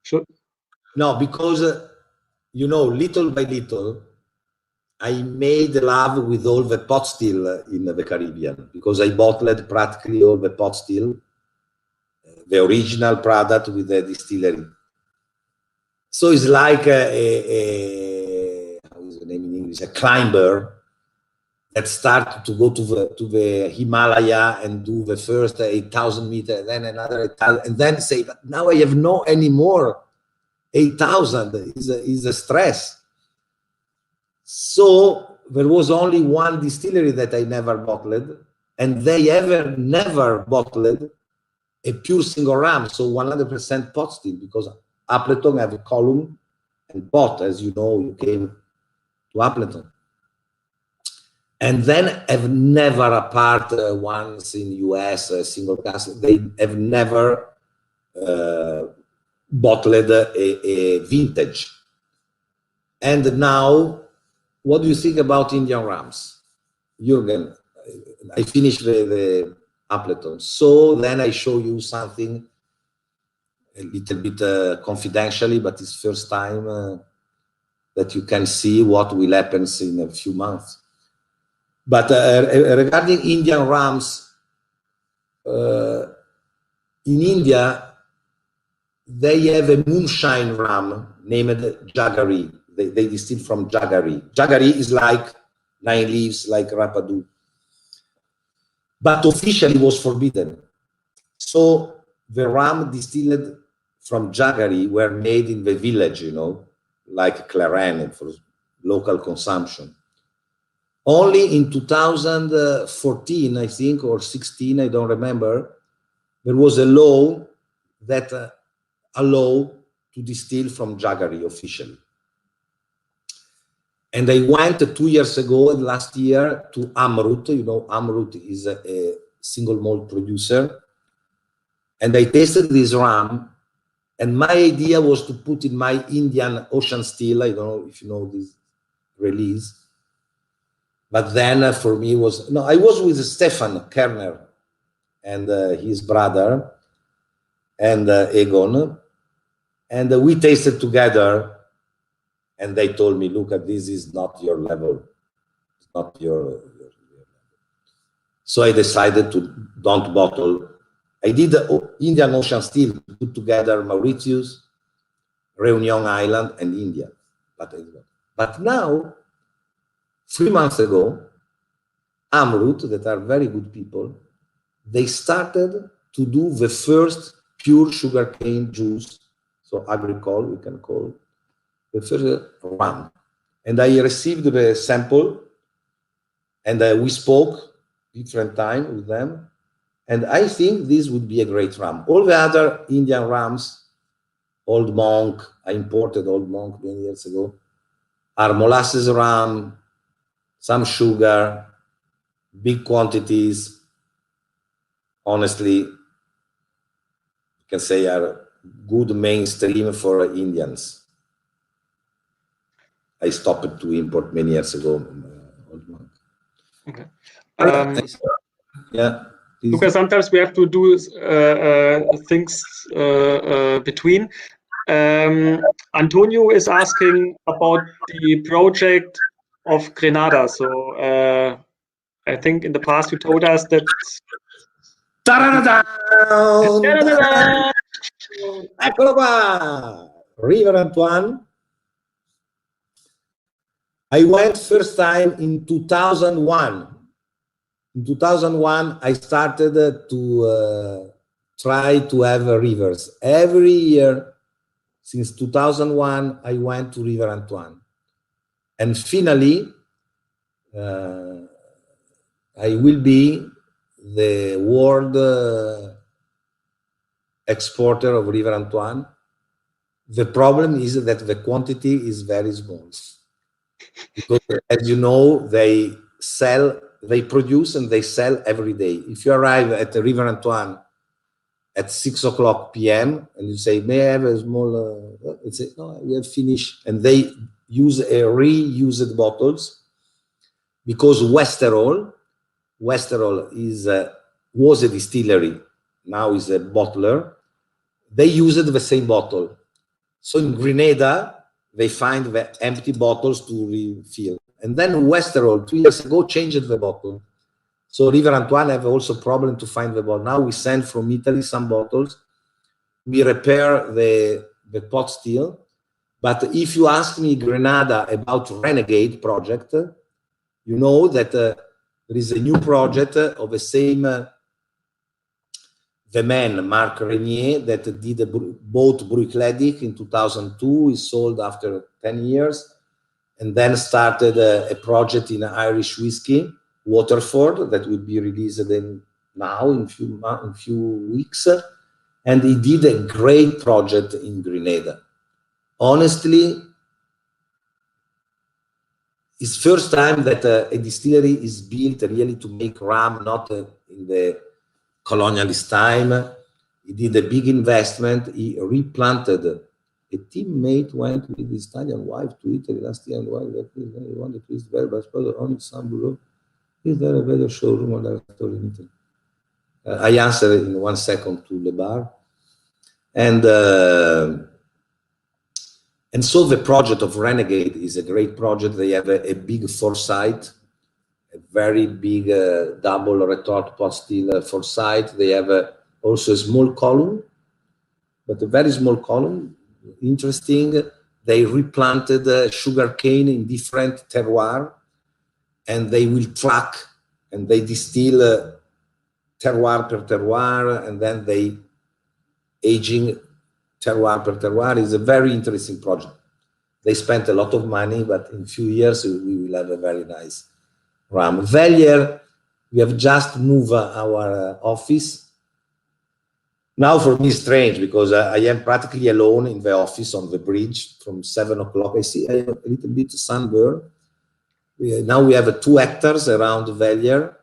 Speaker 2: Sure.
Speaker 3: No, because, you know, little by little, I made love with all the pot still in the Caribbean, because I bottled practically all the pot still, the original product with the distillery. So it's like how is the name in English? A climber that started to go to the Himalaya and do the first 8,000 meters, and then another 8,000, and then say, but now I have no anymore 8,000 is a stress. So there was only one distillery that I never bottled, and they never bottled a pure single rum, so 100% pot still, because Appleton have a column and pot, as you know, you came to Appleton. And then have never, apart once in US, a single cask, they have never bottled a vintage. And now, what do you think about Indian rums? Jürgen, I finished the Appleton. So then I show you something a little bit confidentially, but it's first time that you can see what will happen in a few months. But regarding Indian rums, in India, they have a moonshine rum named Jaggery. They distill from Jaggery. Jaggery is like 9 leaves, like Rapadu. But officially was forbidden. So the rum distilled from Jaggery were made in the village, you know, like Claren for local consumption. Only in 2014, I think, or 16, I don't remember, there was a law that allowed to distill from Jaggery officially. And I went 2 years ago, last year, to Amrut. You know, Amrut is a single malt producer. And I tasted this rum, and my idea was to put in my Indian Ocean Still. I don't know if you know this release. But then for me was, no, I was with Stefan Kerner and his brother and Egon. And we tasted together. And they told me, Luca, this is not your level. It's not your level. So I decided to don't bottle. I did the Indian Ocean Still, put together Mauritius, Reunion Island, and India. But now, 3 months ago, Amrut, that are very good people, they started to do the first pure sugarcane juice, so agricole, we can call it, the first rum. And I received the sample, and we spoke different time with them, and I think this would be a great rum. All the other Indian rums, Old Monk, I imported Old Monk many years ago, are molasses rum, some sugar, big quantities. Honestly, you can say are good mainstream for Indians. I stopped to import many years ago.
Speaker 2: Okay.
Speaker 3: Yeah.
Speaker 2: Luca, sometimes we have to do things between. Antonio is asking about the project of Grenada. So I think in the past you told us that.
Speaker 3: Eccolo qua! River Antoine. I went first time in 2001. In 2001, I started to try to have rivers. Every year, since 2001, I went to River Antoine. And finally, I will be the world exporter of River Antoine. The problem is that the quantity is very small. Because, as you know, they produce and they sell every day. If you arrive at the River Antoine at 6 o'clock p.m. and you say, may I have a small, they say, no, we have finished. And they use reused bottles, because Westerol was a distillery, now is a bottler. They used the same bottle. So in Grenada, they find the empty bottles to refill. And then Westerol, 2 years ago, changed the bottle. So River Antoine have also problem to find the bottle. Now we send from Italy some bottles. We repair the pot still. But if you ask me Grenada about Renegade project, you know that there is a new project of the same, the man, Marc Renier, that bought Bruichledic in 2002. He sold after 10 years and then started a project in Irish whiskey, Waterford, that will be released now in few weeks. And he did a great project in Grenada. Honestly, it's first time that a distillery is built really to make rum, not in the colonialist time. He did a big investment. He replanted. A teammate went with his Italian wife to Italy last year and wanted to visit very best on San Bureau. Is there a better showroom or a store in Italy? I answered in 1 second to Le Bar. And so the project of Renegade is a great project. They have a big foresight, a very big double retort pot still foresight. They have also a small column, but a very small column. Interesting. They replanted sugar cane in different terroir, and they will track and they distill terroir per terroir, and then they aging terroir per terroir. Is a very interesting project. They spent a lot of money, but in a few years we will have a very nice rum. Vellier, we have just moved our office. Now for me it's strange because I am practically alone in the office on the bridge from 7 o'clock. I see a little bit sunburn. Now we have 2 hectares around Vellier,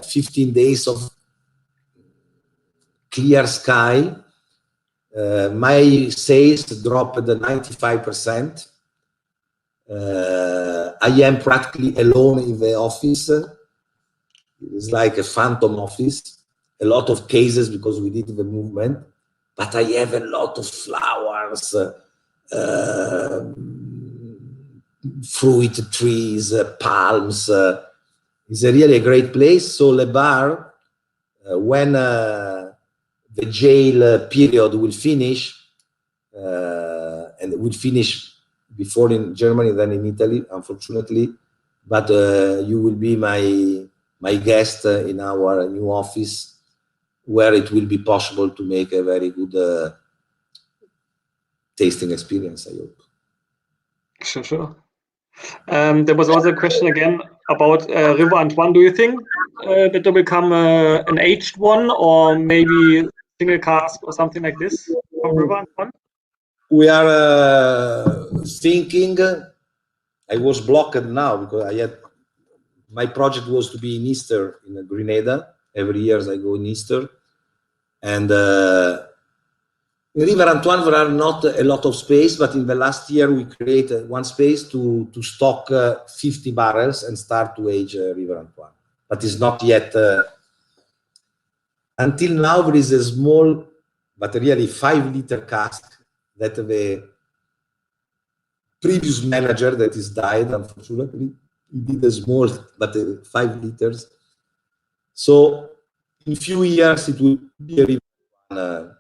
Speaker 3: 15 days of clear sky. My sales dropped 95%. I am practically alone in the office. It's like a phantom office. A lot of cases because we did the movement, but I have a lot of flowers, fruit trees, palms. It's really a great place. So Le Bar, when the jail period will finish, and it will finish before in Germany, then in Italy, unfortunately, but you will be my guest in our new office, where it will be possible to make a very good tasting experience, I hope.
Speaker 2: Sure, sure. There was also a question again about River Antoine. Do you think that there will come an aged one or maybe single cask or something like this from River Antoine?
Speaker 3: We are thinking. I was blocked now because my project was to be in Easter in Grenada. Every year I go in Easter. And in River Antoine, there are not a lot of space, but in the last year, we created one space to stock 50 barrels and start to age River Antoine. But it's not yet, until now, there is a small, but really 5-liter cask that the previous manager that is died, unfortunately, he did a small, but 5 liters. So in few years, it will be a River Antoine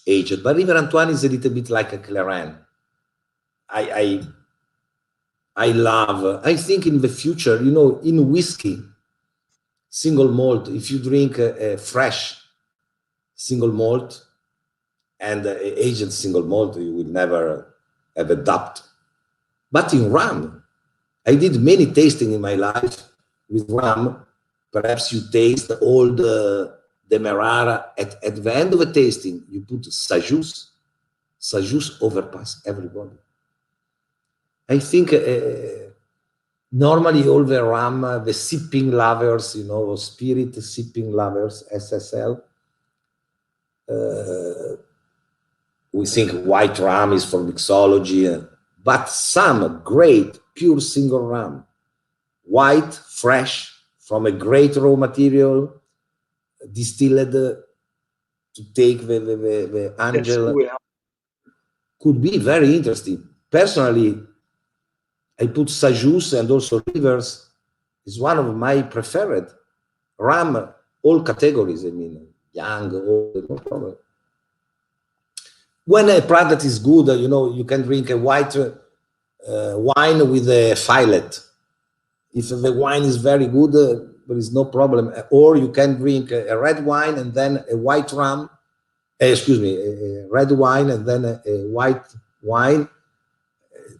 Speaker 3: aged, but River Antoine is a little bit like a Claren. I think in the future, you know, in whiskey, single malt, if you drink a fresh single malt and aged single malt, you will never have a doubt. But in rum, I did many tasting in my life with rum. Perhaps you taste all the Demerara. At the end of the tasting, you put Sajus. Sajus overpass everybody. I think normally all the rum, the sipping lovers, you know, spirit sipping lovers, SSL, we think white rum is for mixology, but some great pure single rum, white, fresh, from a great raw material, distilled to take the angel. could be very interesting. Personally, I put Sajus and also Rivers is one of my preferred. Rum, all categories, I mean, young, old, no problem. When a product is good, you know, you can drink a white wine with a fillet. If the wine is very good, there is no problem. Or you can drink a red wine and then a white rum, excuse me, a red wine and then a white wine.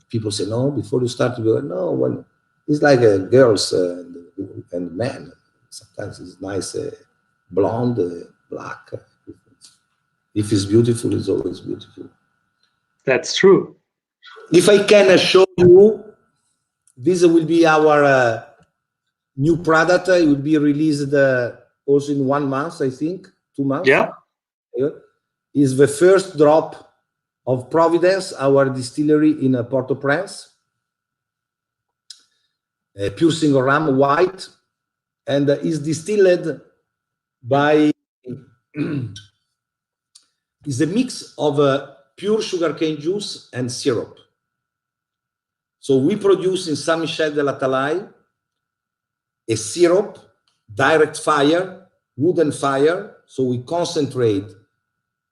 Speaker 3: People say, no, before you start to go, no, well, it's like girls and men. Sometimes it's nice, blonde, black. If it's beautiful, it's always beautiful.
Speaker 2: That's true.
Speaker 3: If I can show you, this will be our new product. It will be released also in 1 month, I think, 2 months.
Speaker 2: Yeah.
Speaker 3: Is the first drop of Providence, our distillery in Port-au-Prince. Pure single rum, white, and is distilled by, is a mix of pure sugarcane juice and syrup. So we produce in Saint-Michel-de-la-Talaye a syrup, direct fire, wooden fire. So we concentrate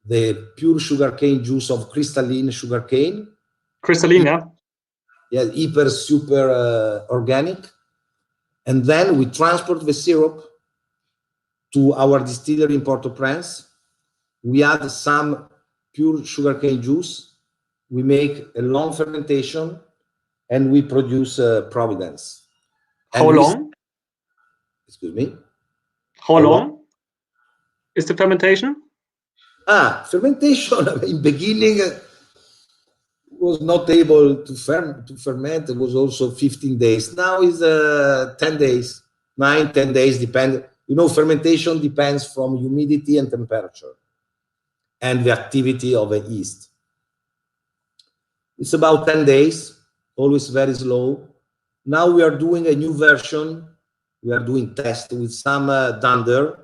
Speaker 3: the pure sugarcane juice of crystalline sugarcane.
Speaker 2: Crystalline, yeah.
Speaker 3: Yeah, hyper, super organic. And then we transport the syrup to our distillery in Port-au-Prince. We add some pure sugarcane juice. We make a long fermentation and we produce Providence.
Speaker 2: How long?
Speaker 3: Excuse me?
Speaker 2: How long is the fermentation?
Speaker 3: Fermentation in beginning was not able to ferment. It was also 15 days. Now is 10 days, 9, 10 days, depend. You know, fermentation depends from humidity and temperature and the activity of the yeast. It's about 10 days, always very slow. Now we are doing a new version. We are doing tests with some dunder.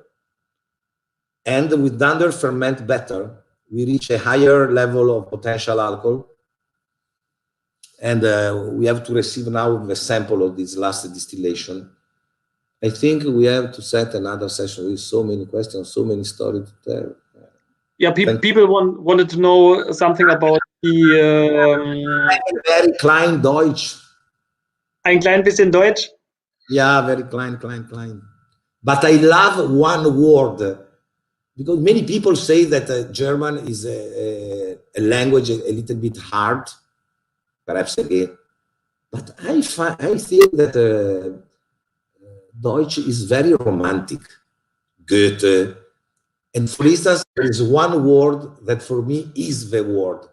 Speaker 3: And with dunder ferment better. We reach a higher level of potential alcohol. And we have to receive now the sample of this last distillation. I think we have to set another session with so many questions, so many stories to tell.
Speaker 2: Yeah, people wanted to know something about the...
Speaker 3: very klein Deutsch.
Speaker 2: Ein klein bisschen Deutsch?
Speaker 3: Yeah, very klein. But I love one word, because many people say that German is a language a little bit hard, perhaps again. But I think that Deutsch is very romantic. Goethe. And for instance, there is one word that for me is the word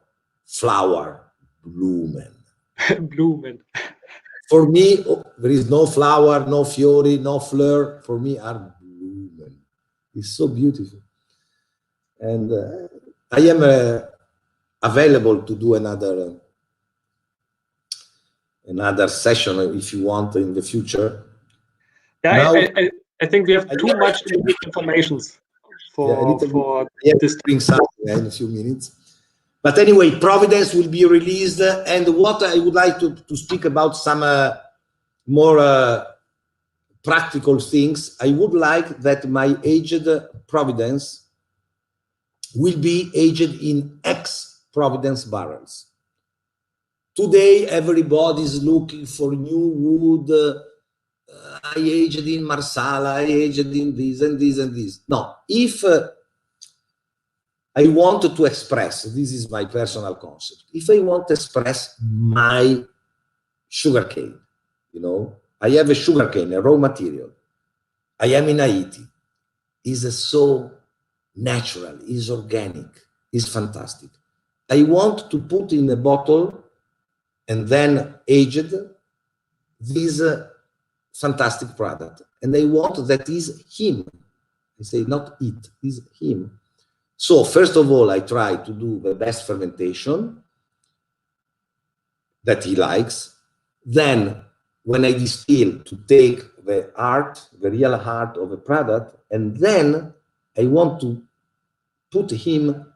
Speaker 3: flower, Blumen.
Speaker 2: Blumen.
Speaker 3: For me, there is no flower, no fiori, no fleur. For me, are Blumen. It's so beautiful. And I am available to do another session if you want in the future.
Speaker 2: Yeah,
Speaker 3: now,
Speaker 2: I think we have too much information for this.
Speaker 3: Bring something in a few minutes. But anyway, Providence will be released, and what I would like to speak about some more practical things. I would like that my aged Providence will be aged in ex-Providence barrels. Today, everybody is looking for new wood. I aged in Marsala, I aged in this and this and this. No, if I want to express, this is my personal concept, if I want to express my sugarcane, you know, I have a sugarcane, a raw material. I am in Haiti. It's so natural, it's organic, it's fantastic. I want to put in a bottle and then aged this fantastic product. And I want that is him. I say not it, is him. So first of all, I try to do the best fermentation that he likes. Then when I distill, to take the heart, the real heart of a product, and then I want to put him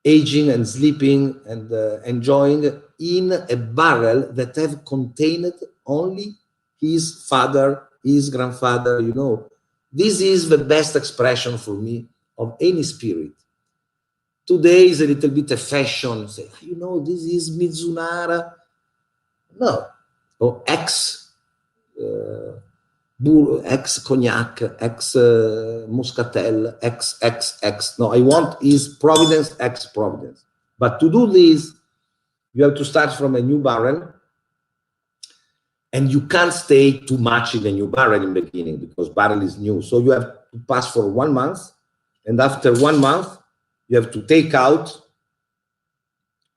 Speaker 3: aging and sleeping and enjoying in a barrel that have contained only his father, his grandfather, you know. This is the best expression for me of any spirit. Today is a little bit a fashion, say, you know, this is Mizunara. No, or ex cognac, ex Muscatel, ex. No, I want is Providence, ex Providence. But to do this, you have to start from a new barrel, and you can't stay too much in a new barrel in the beginning because barrel is new. So you have to pass for 1 month, and after 1 month, you have to take out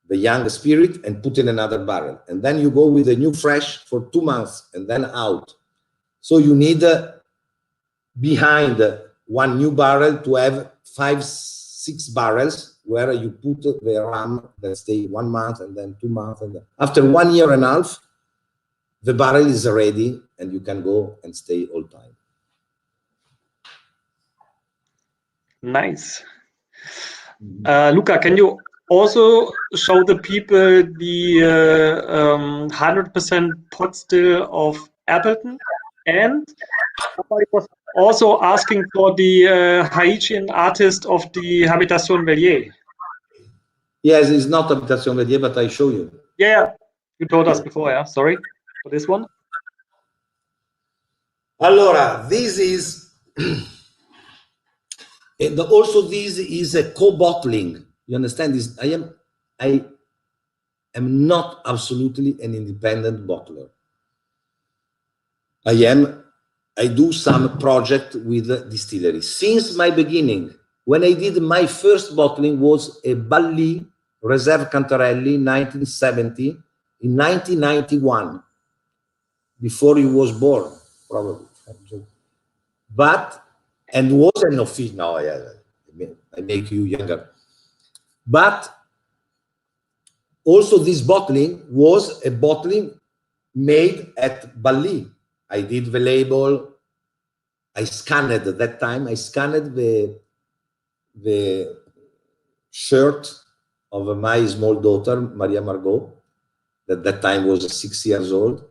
Speaker 3: the young spirit and put in another barrel. And then you go with a new fresh for 2 months and then out. So you need behind one new barrel to have 5-6 barrels where you put the rum that stay 1 month and then 2 months. And then after 1 year and a half, the barrel is ready and you can go and stay all time.
Speaker 2: Nice. Luca, can you also show the people the 100% pot still of Appleton? And somebody was also asking for the Haitian artist of the Habitation Vellier.
Speaker 3: Yes, it's not Habitation Vellier, but I show you.
Speaker 2: Yeah, you told us before, yeah. Sorry for this one.
Speaker 3: Allora, this is, and also this is a co-bottling. You understand this? I am not absolutely an independent bottler. I do some project with distilleries. Since my beginning, when I did my first bottling was a Balli Reserve Cantarelli 1970 in 1991, before you was born, probably. But, and was an official, no, yeah, I make you younger. But also this bottling was a bottling made at Balli. I did the label. I scanned at that time. I scanned the shirt of my small daughter, Maria Margot, that that time was 6 years old,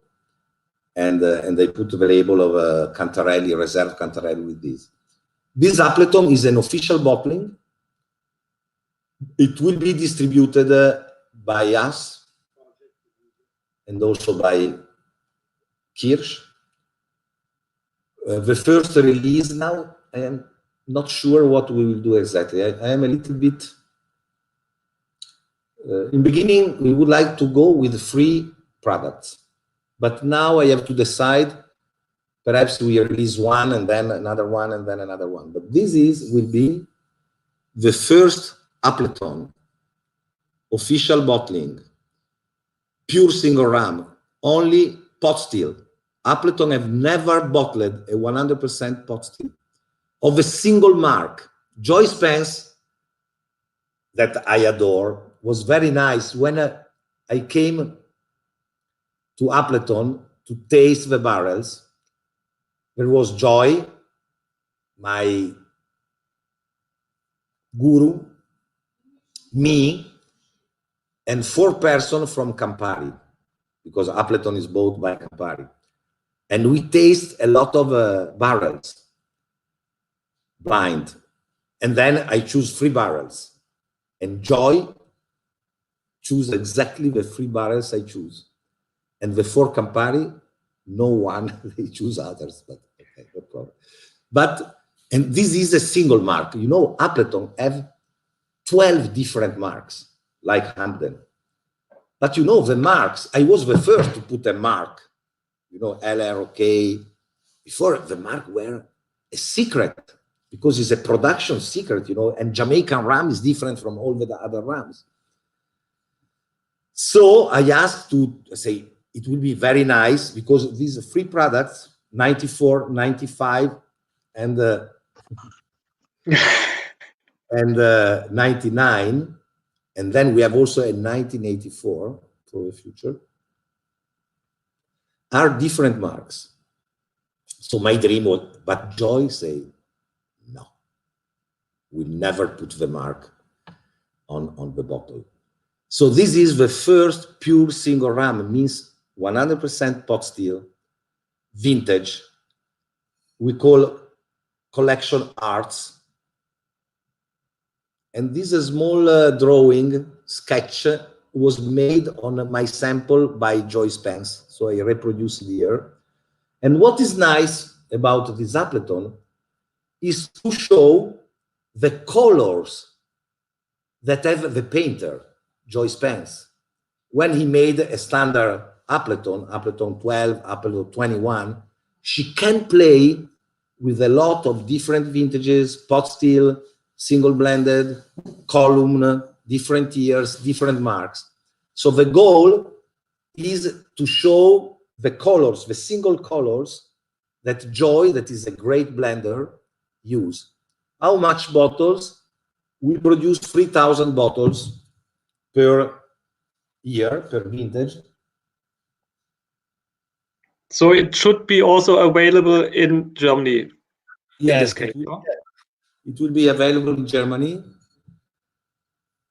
Speaker 3: and they put the label of Cantarelli, Reserve Cantarelli with this. This Appleton is an official bottling. It will be distributed by us and also by Kirsch. The first release now, I am not sure what we will do exactly. I am a little bit, in beginning, we would like to go with free products, but now I have to decide, perhaps we release one and then another one and then another one. But this will be the first Appleton official bottling, pure single rum, only pot still. Appleton have never bottled a 100% pot still of a single mark. Joy Spence, that I adore, was very nice. When I came to Appleton to taste the barrels, there was Joy, my guru, me, and 4 persons from Campari, because Appleton is bought by Campari. And we taste a lot of barrels, blind. And then I choose 3 barrels. And Joy choose exactly the 3 barrels I choose. And the 4 Campari, no one, they choose others, but okay, no problem. But, and this is a single mark. You know, Appleton have 12 different marks, like Hampden. But you know, the marks, I was the first to put a mark, you know, LROK. Before, the mark were a secret, because it's a production secret, you know, and Jamaican rum is different from all the other rums. So I asked to say, it will be very nice, because these 3 products, 94, 95, and 99, and then we have also a 1984 for the future, are different marks. So my dream was, but Joy said, no, we never put the mark. on the bottle. So this is the first pure single rum, means 100% pot still, vintage. We call collection arts. And this small drawing sketch was made on my sample by Joy Spence. So I reproduced it here. And what is nice about this Appleton is to show the colors that have the painter, Joy Spence. When he made a standard Appleton, Appleton 12, Appleton 21, she can play with a lot of different vintages, pot still, single blended, column, different years, different marks. So the goal is to show the colors, the single colors that Joy, that is a great blender, use. How much bottles? We produce 3,000 bottles per year, per vintage.
Speaker 2: So it should be also available in Germany.
Speaker 3: Yes,
Speaker 2: in this case.
Speaker 3: it will be available in Germany.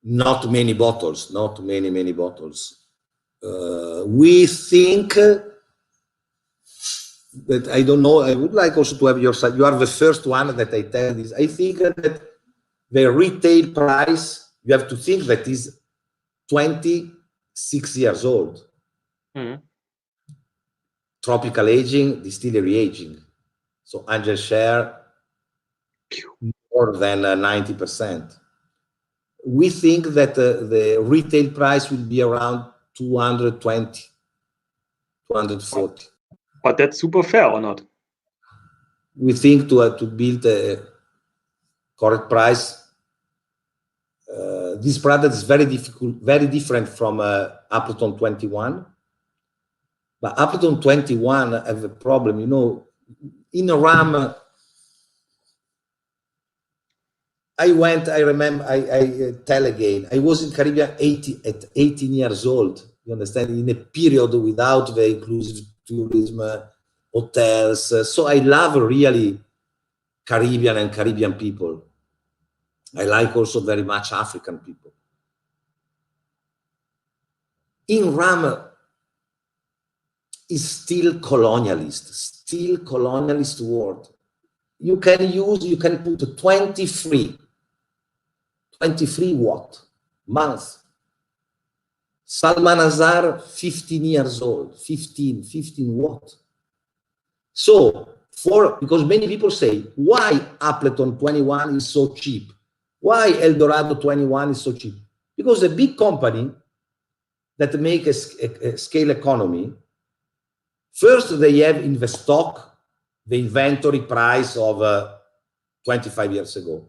Speaker 3: Not many bottles, not many bottles. We think that, I don't know, I would like also to have your side. You are the first one that I tell this. I think that the retail price, you have to think that is 26 years old.
Speaker 2: Mm-hmm.
Speaker 3: Tropical aging, distillery aging. So Angel share more than 90%. We think that the retail price will be around 220, 240.
Speaker 2: But that's super fair or not?
Speaker 3: We think to build a correct price. This product is very difficult, very different from Appleton 21. But Appleton 21 have a problem, you know, in a rum. I remember, I tell again, I was in Caribbean at 18 years old, you understand, in a period without the inclusive tourism, hotels. So I love really Caribbean and Caribbean people. I like also very much African people. In rum, is still colonialist word. You can put 23 what? Months. Salman Azhar, 15 years old, 15 what? So, because many people say, why Appleton 21 is so cheap? Why Eldorado 21 is so cheap? Because a big company that make a scale economy, first they have in the stock the inventory price of 25 years ago.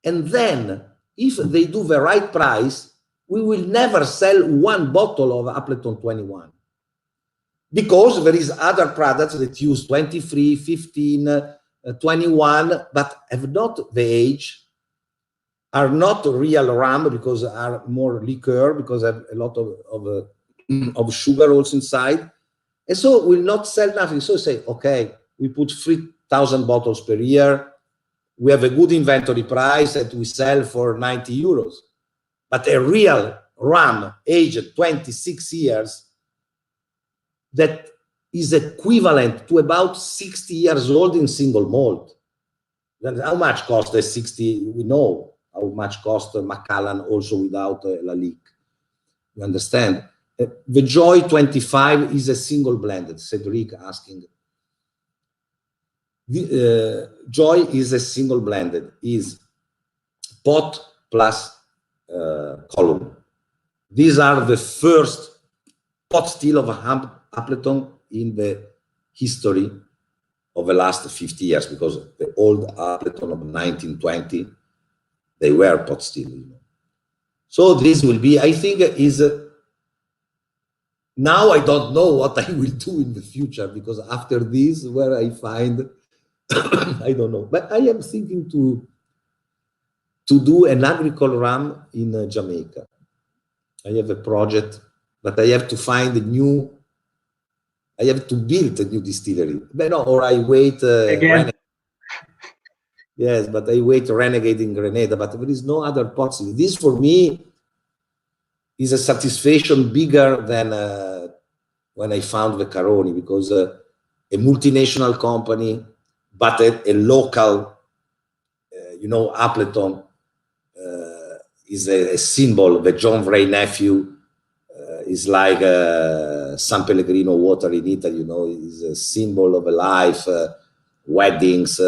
Speaker 3: And then, if they do the right price, we will never sell one bottle of Appleton 21. Because there is other products that use 23, 15, 21, but have not the age, are not real rum because are more liqueur, because have a lot of sugar also inside. And so will not sell nothing. So say, okay, we put 3,000 bottles per year. We have a good inventory price that we sell for 90 euros. But a real rum aged 26 years that is equivalent to about 60 years old in single malt. Then how much cost a 60? We know how much cost Macallan also without La Lique. You understand? The Joy 25 is a single blended, Cedric asking. Joy is a single blended, is pot plus column. These are the first pot still of Appleton in the history of the last 50 years, because the old Appleton of 1920, they were pot still. You know. So this will be, I think, is now I don't know what I will do in the future, because after this, where I find, I don't know. But I am thinking to do an agricole rum in Jamaica. I have a project, but I have to find I have to build a new distillery. But no, or I wait.
Speaker 2: Again.
Speaker 3: Yes, but I wait Renegade in Grenada, but there is no other possibility. This for me is a satisfaction bigger than when I found the Caroni, because a multinational company, but a local, you know, Appleton is a symbol. The John Vray nephew is like San Pellegrino water in Italy, you know, is a symbol of a life, weddings,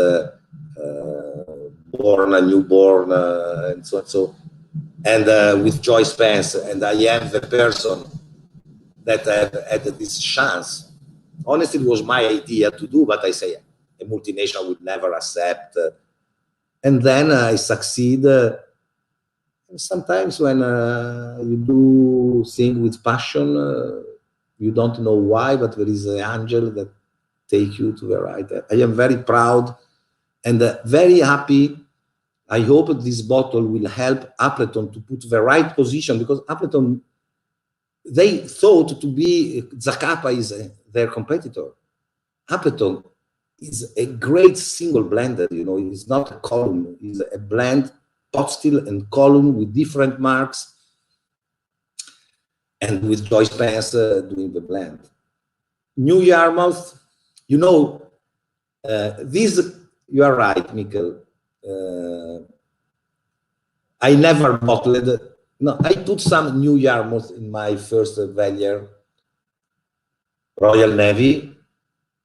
Speaker 3: born a newborn, and so and so. And with Joy Spence, and I am the person that had this chance. Honestly, it was my idea to do, but I say a multinational would never accept. And then I succeed. Sometimes when you do things with passion, you don't know why, but there is an angel that take you to the right. I am very proud and very happy. I hope this bottle will help Appleton to put the right position, because Appleton, they thought to be Zacapa is their competitor. Appleton is a great single blender, you know, it's not a column, it's a blend, pot still and column with different marks, and with Joyce Spence doing the blend. New Yarmouth, you know, this, you are right, Mikkel. I never bottled. No, I put some New Yarmouth in my first Valier Royal Navy,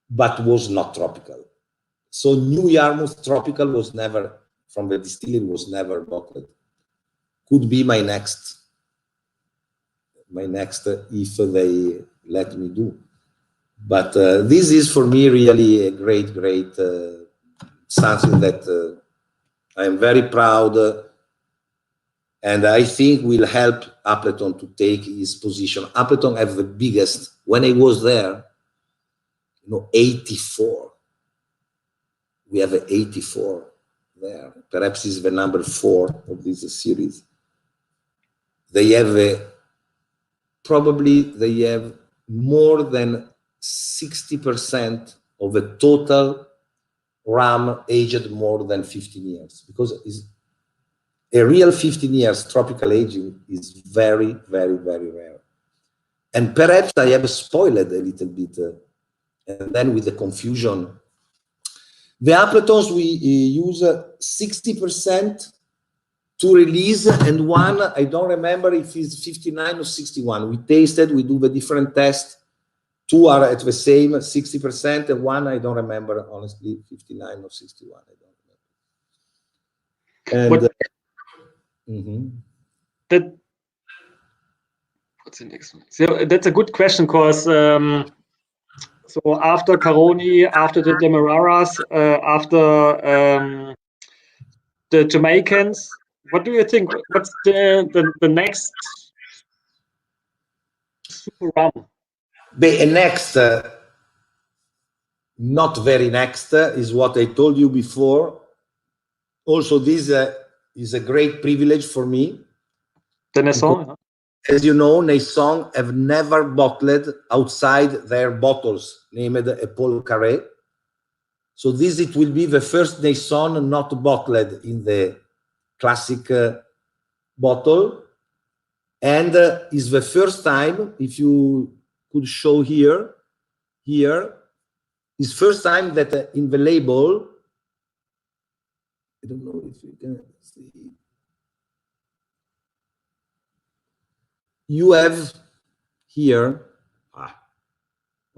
Speaker 3: but was not tropical. So New Yarmouth tropical was never, from the distillery, was never bottled. Could be my next if they let me do. But this is for me really a great something that I am very proud, and I think will help Appleton to take his position. Appleton have the biggest, when I was there, you know, 84. We have 84 there. Perhaps is the number 4 of this series. They have probably they have more than 60% of the total rum aged more than 15 years, because it's a real 15 years tropical aging is very rare. And perhaps I have spoiled a little bit, and then with the confusion. The Appletons, we use 60% to release, and one, I don't remember if it's 59 or 61. We tasted, we do the different tests. 2 are at the same 60%, and one, I don't remember, honestly, 59 or 61. I don't remember. And
Speaker 2: what's the next one? So that's a good question, because so after Caroni, after the Demerara's, after the Jamaicans, what do you think? What's the next super rum?
Speaker 3: The next, not very next, is what I told you before. Also, this is a great privilege for me.
Speaker 2: The Naison,
Speaker 3: as you know, Naison have never bottled outside their bottles, named a Paul Carré. So this, it will be the first Naison not bottled in the classic bottle. And is the first time, if you could show here, is first time that in the label, I don't know if you can see, you have here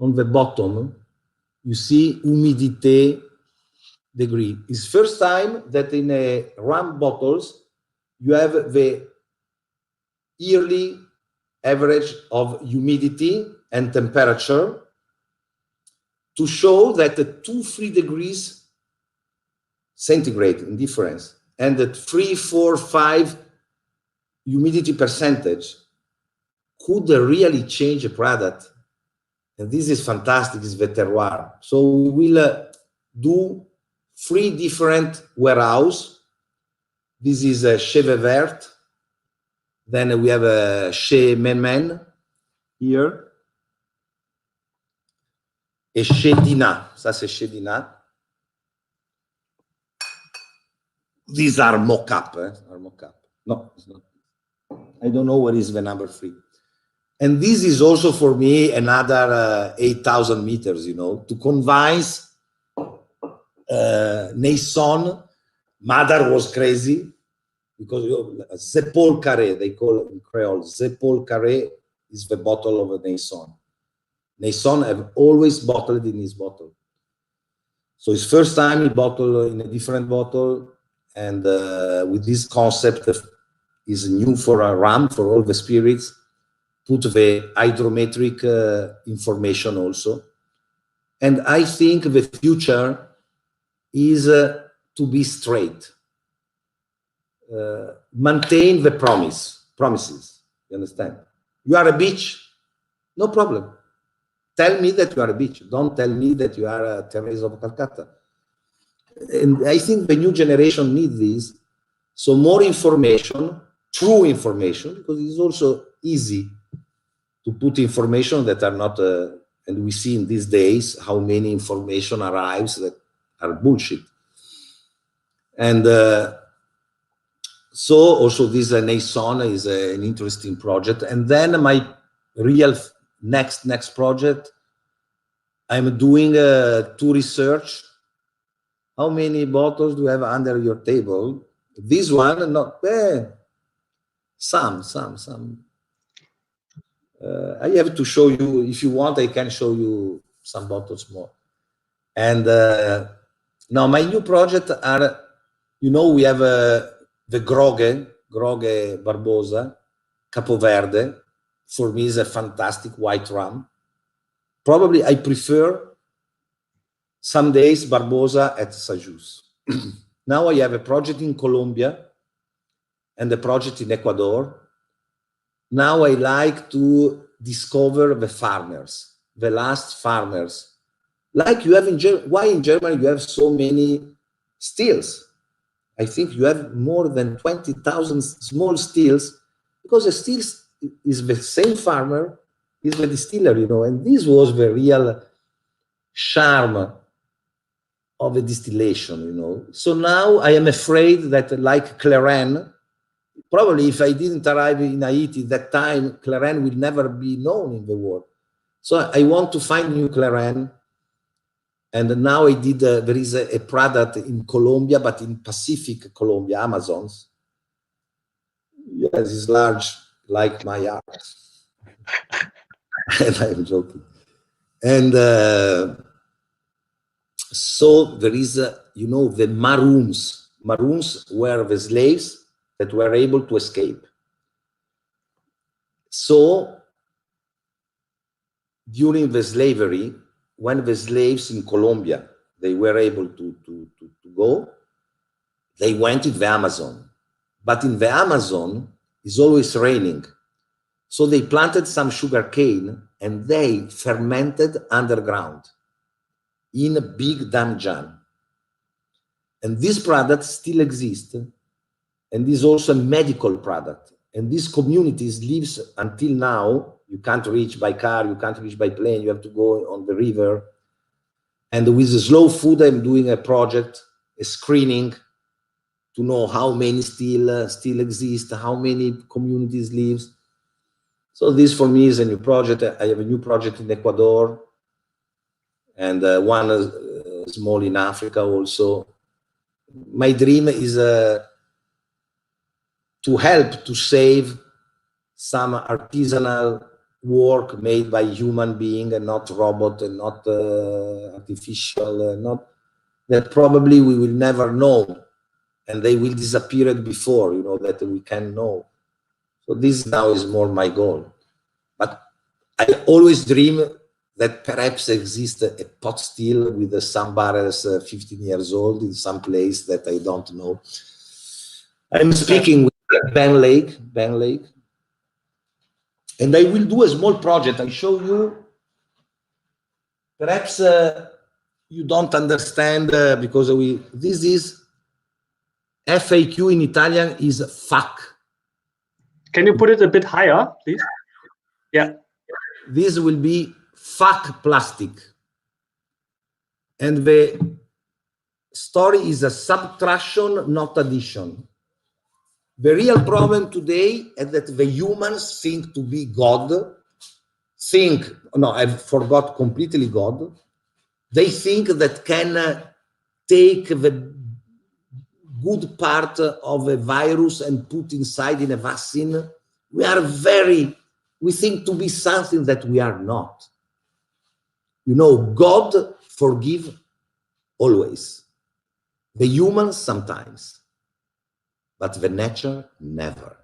Speaker 3: on the bottom, you see humidité degree. It's first time that in a rum bottles you have the yearly average of humidity and temperature to show that the 2-3 degrees centigrade in difference, and that 3, 4, 5 humidity percentage could really change a product. And this is fantastic, is the terroir. So we will do 3 different warehouse. This is a Cheve Vert. Then we have a Chez Memen here. Et Chez Dina. Ça, c'est Chez Dina. These are mock-up. No, it's not. I don't know what is the number 3. And this is also for me another 8,000 meters, you know, to convince Nason. Mother was crazy because Zepol Carré, they call it in Creole. Zepol Carré is the bottle of a Nason. Nason have always bottled in his bottle. So his first time he bottled in a different bottle, and with this concept is new for a rum, for all the spirits, put the hydrometric information also. And I think the future is to be straight. Maintain the promises, you understand? You are a bitch, no problem. Tell me that you are a bitch. Don't tell me that you are Teresa of Calcutta. And I think the new generation needs this. So more information, true information, because it's also easy to put information that are not, and we see in these days how many information arrives that are bullshit. And so also this Nason is an interesting project. And then my real next project, I'm doing 2 research. How many bottles do you have under your table? This one, not some. I have to show you, if you want, I can show you some bottles more. And now my new project are, you know, we have the Groge Barbosa, Capo Verde. For me is a fantastic white rum. Probably I prefer some days Barbosa at Sajus. Now I have a project in Colombia and a project in Ecuador. Now I like to discover the farmers, the last farmers. Like you have in Germany. Why in Germany you have so many stills? I think you have more than 20,000 small stills, because the stills is the same farmer, is the distiller, you know, and this was the real charm of a distillation, you know. So now I am afraid that, like Claren, probably if I didn't arrive in Haiti that time, Claren will never be known in the world. So I want to find new Claren. And now I did, there is a product in Colombia, but in Pacific Colombia, Amazons. Yes, it's large, like my heart. And I'm joking. And so there is, you know, the Maroons. Maroons were the slaves that were able to escape. So during the slavery, when the slaves in Colombia, they were able to go, they went to the Amazon. But in the Amazon, it's always raining. So they planted some sugar cane and they fermented underground in a big dungeon. And this product still exists, and is also a medical product. And these communities lives until now. You can't reach by car, you can't reach by plane, you have to go on the river. And with the slow food, I'm doing a project, a screening, to know how many still exist, how many communities lives. So this for me is a new project. I have a new project in Ecuador, and one small in Africa also. My dream is to help to save some artisanal work made by human being and not robot and not artificial, not that probably we will never know, and they will disappear before, you know, that we can know. So this now is more my goal. But I always dream that perhaps exists a pot still with some barrels 15 years old in some place that I don't know. I'm speaking with Ben Lake, and I will do a small project. I show you. Perhaps you don't understand because this is FAQ in Italian is fuck.
Speaker 2: Can you put it a bit higher, please? Yeah.
Speaker 3: This will be fuck plastic. And the story is a subtraction, not addition. The real problem today is that the humans think to be God, I forgot completely God. They think that can take the good part of a virus and put inside in a vaccine. We think to be something that we are not. You know, God forgive always. The humans sometimes, but the nature never.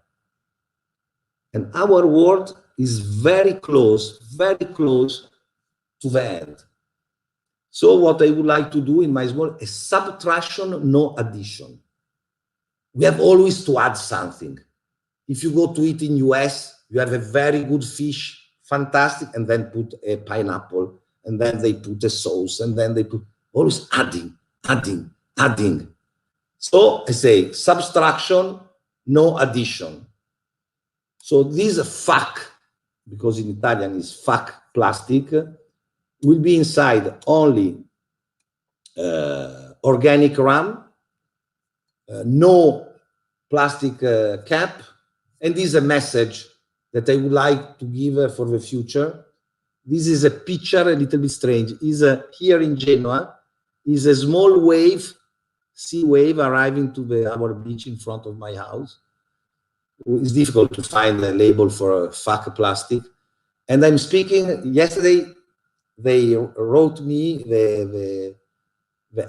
Speaker 3: And our world is very close to the end. So what I would like to do in my small is subtraction, no addition. We have always to add something. If you go to eat in US, you have a very good fish, fantastic, and then put a pineapple, and then they put a sauce, and then they put always adding. So I say subtraction, no addition. So this fuck, because in Italian is fuck plastic, will be inside only organic rum, no plastic cap, and this is a message that I would like to give for the future. This is a picture a little bit strange. Is here in Genoa, is a small wave, sea wave arriving to our beach in front of my house. It's difficult to find a label for fuck plastic. And I'm speaking, yesterday they wrote me, the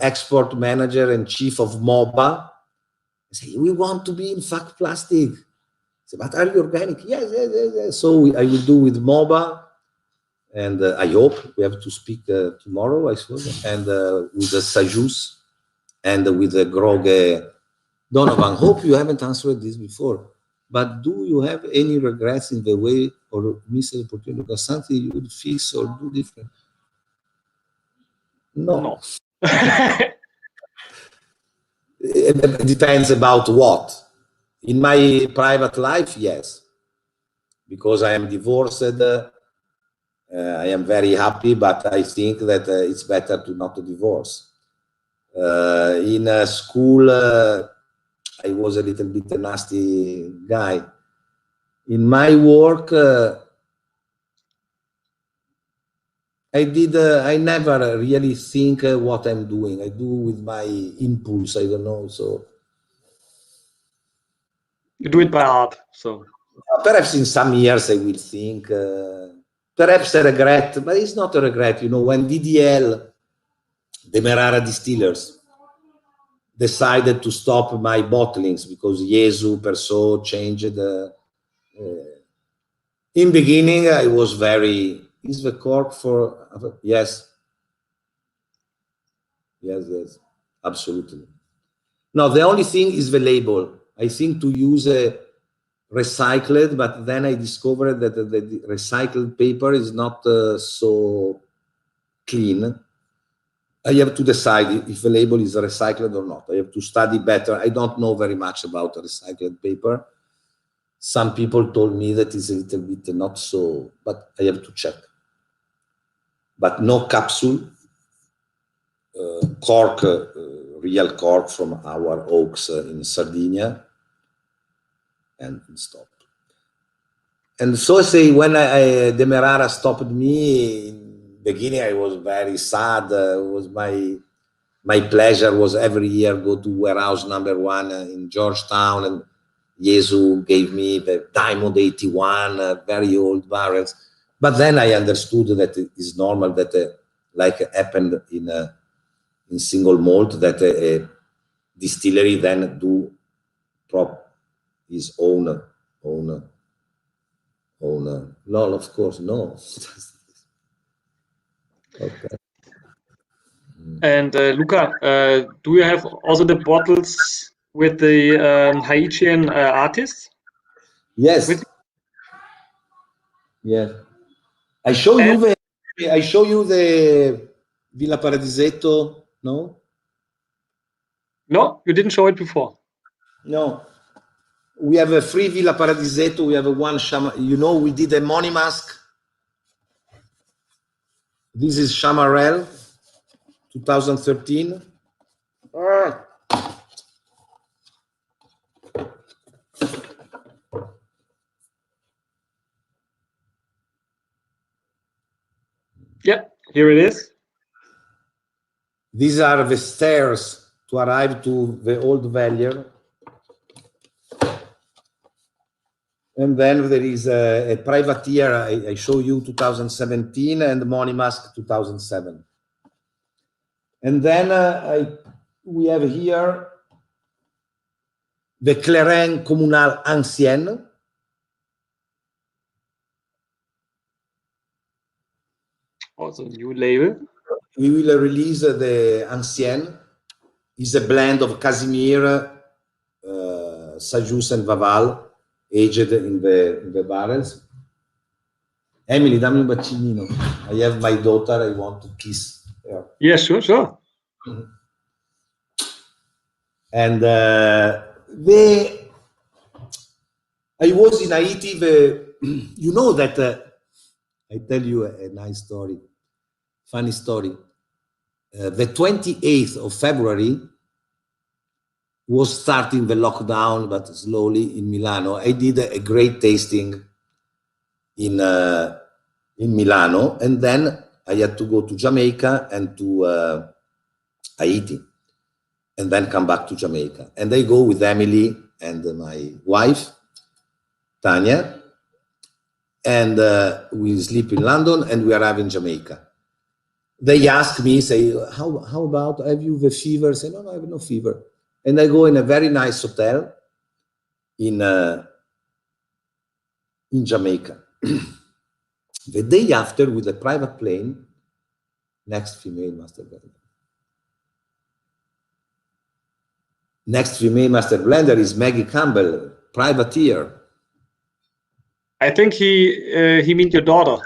Speaker 3: export manager and chief of MOBA, say, we want to be in fuck plastic. I say, but are you organic? Yes. So I will do with MOBA, and I hope we have to speak tomorrow, I suppose, and with the Sajus and with the Groge Donovan. Hope you haven't answered this before, but do you have any regrets in the way or missed opportunity because something you would fix or do different? No. It depends about what. In my private life, yes, because I am divorced. I am very happy, but I think that it's better to not divorce. In school, I was a little bit a nasty guy. In my work, I never really think what I'm doing. I do with my impulse, I don't know, so.
Speaker 2: You do it by heart, so.
Speaker 3: Perhaps in some years I will think, perhaps a regret, but it's not a regret. You know, when DDL, Demerara Distillers, decided to stop my bottlings because Jesu Perso changed. In beginning, I was very, is the cork for, yes, absolutely. No, the only thing is the label. I think to use a recycled, but then I discovered that the recycled paper is not so clean. I have to decide if the label is recycled or not. I have to study better. I don't know very much about recycled paper. Some people told me that it's a little bit not so, but I have to check. But no capsule, cork, real cork from our oaks in Sardinia, and stop. And so I say, when Demerara stopped me, in the beginning I was very sad. Was my pleasure was every year go to warehouse number 1 in Georgetown, and Jesu gave me the Diamond 81, very old barrels. But then I understood that it is normal that, like happened in single malt, that a distillery then do his own. No, of course, no. Okay.
Speaker 2: And Luca, do you have also the bottles with the Haitian artists?
Speaker 3: Yes. Yeah. I show you the Villa Paradisetto. No.
Speaker 2: No, you didn't show it before.
Speaker 3: No. We have a free Villa Paradisetto. We have a one Chama. You know, we did a money mask. This is Chamarel, 2013.
Speaker 2: Yeah, here it is.
Speaker 3: These are the stairs to arrive to the old Valier. And then there is a privateer, I show you 2017, and Money Mask 2007. And then we have here the Clairin Communal Ancienne.
Speaker 2: Also new label.
Speaker 3: We will release the Ancienne. It's a blend of Casimir, Sajus, and Vaval, aged in the barrels. Emily, dammi un bacinino. I have my daughter, I want to kiss her.
Speaker 2: Yeah, sure, sure.
Speaker 3: And I was in Haiti, you know that, I tell you a nice story, funny story. The 28th of February was starting the lockdown, but slowly in Milano. I did a great tasting in Milano, and then I had to go to Jamaica and to Haiti, and then come back to Jamaica. And I go with Emily and my wife, Tanya, and we sleep in London and we arrive in Jamaica. They ask me, say, how about, have you the fever? I say, no, I have no fever. And I go in a very nice hotel in Jamaica. The day after, with a private plane, next female master blender. Next female master blender is Maggie Campbell, privateer.
Speaker 2: I think he means your daughter.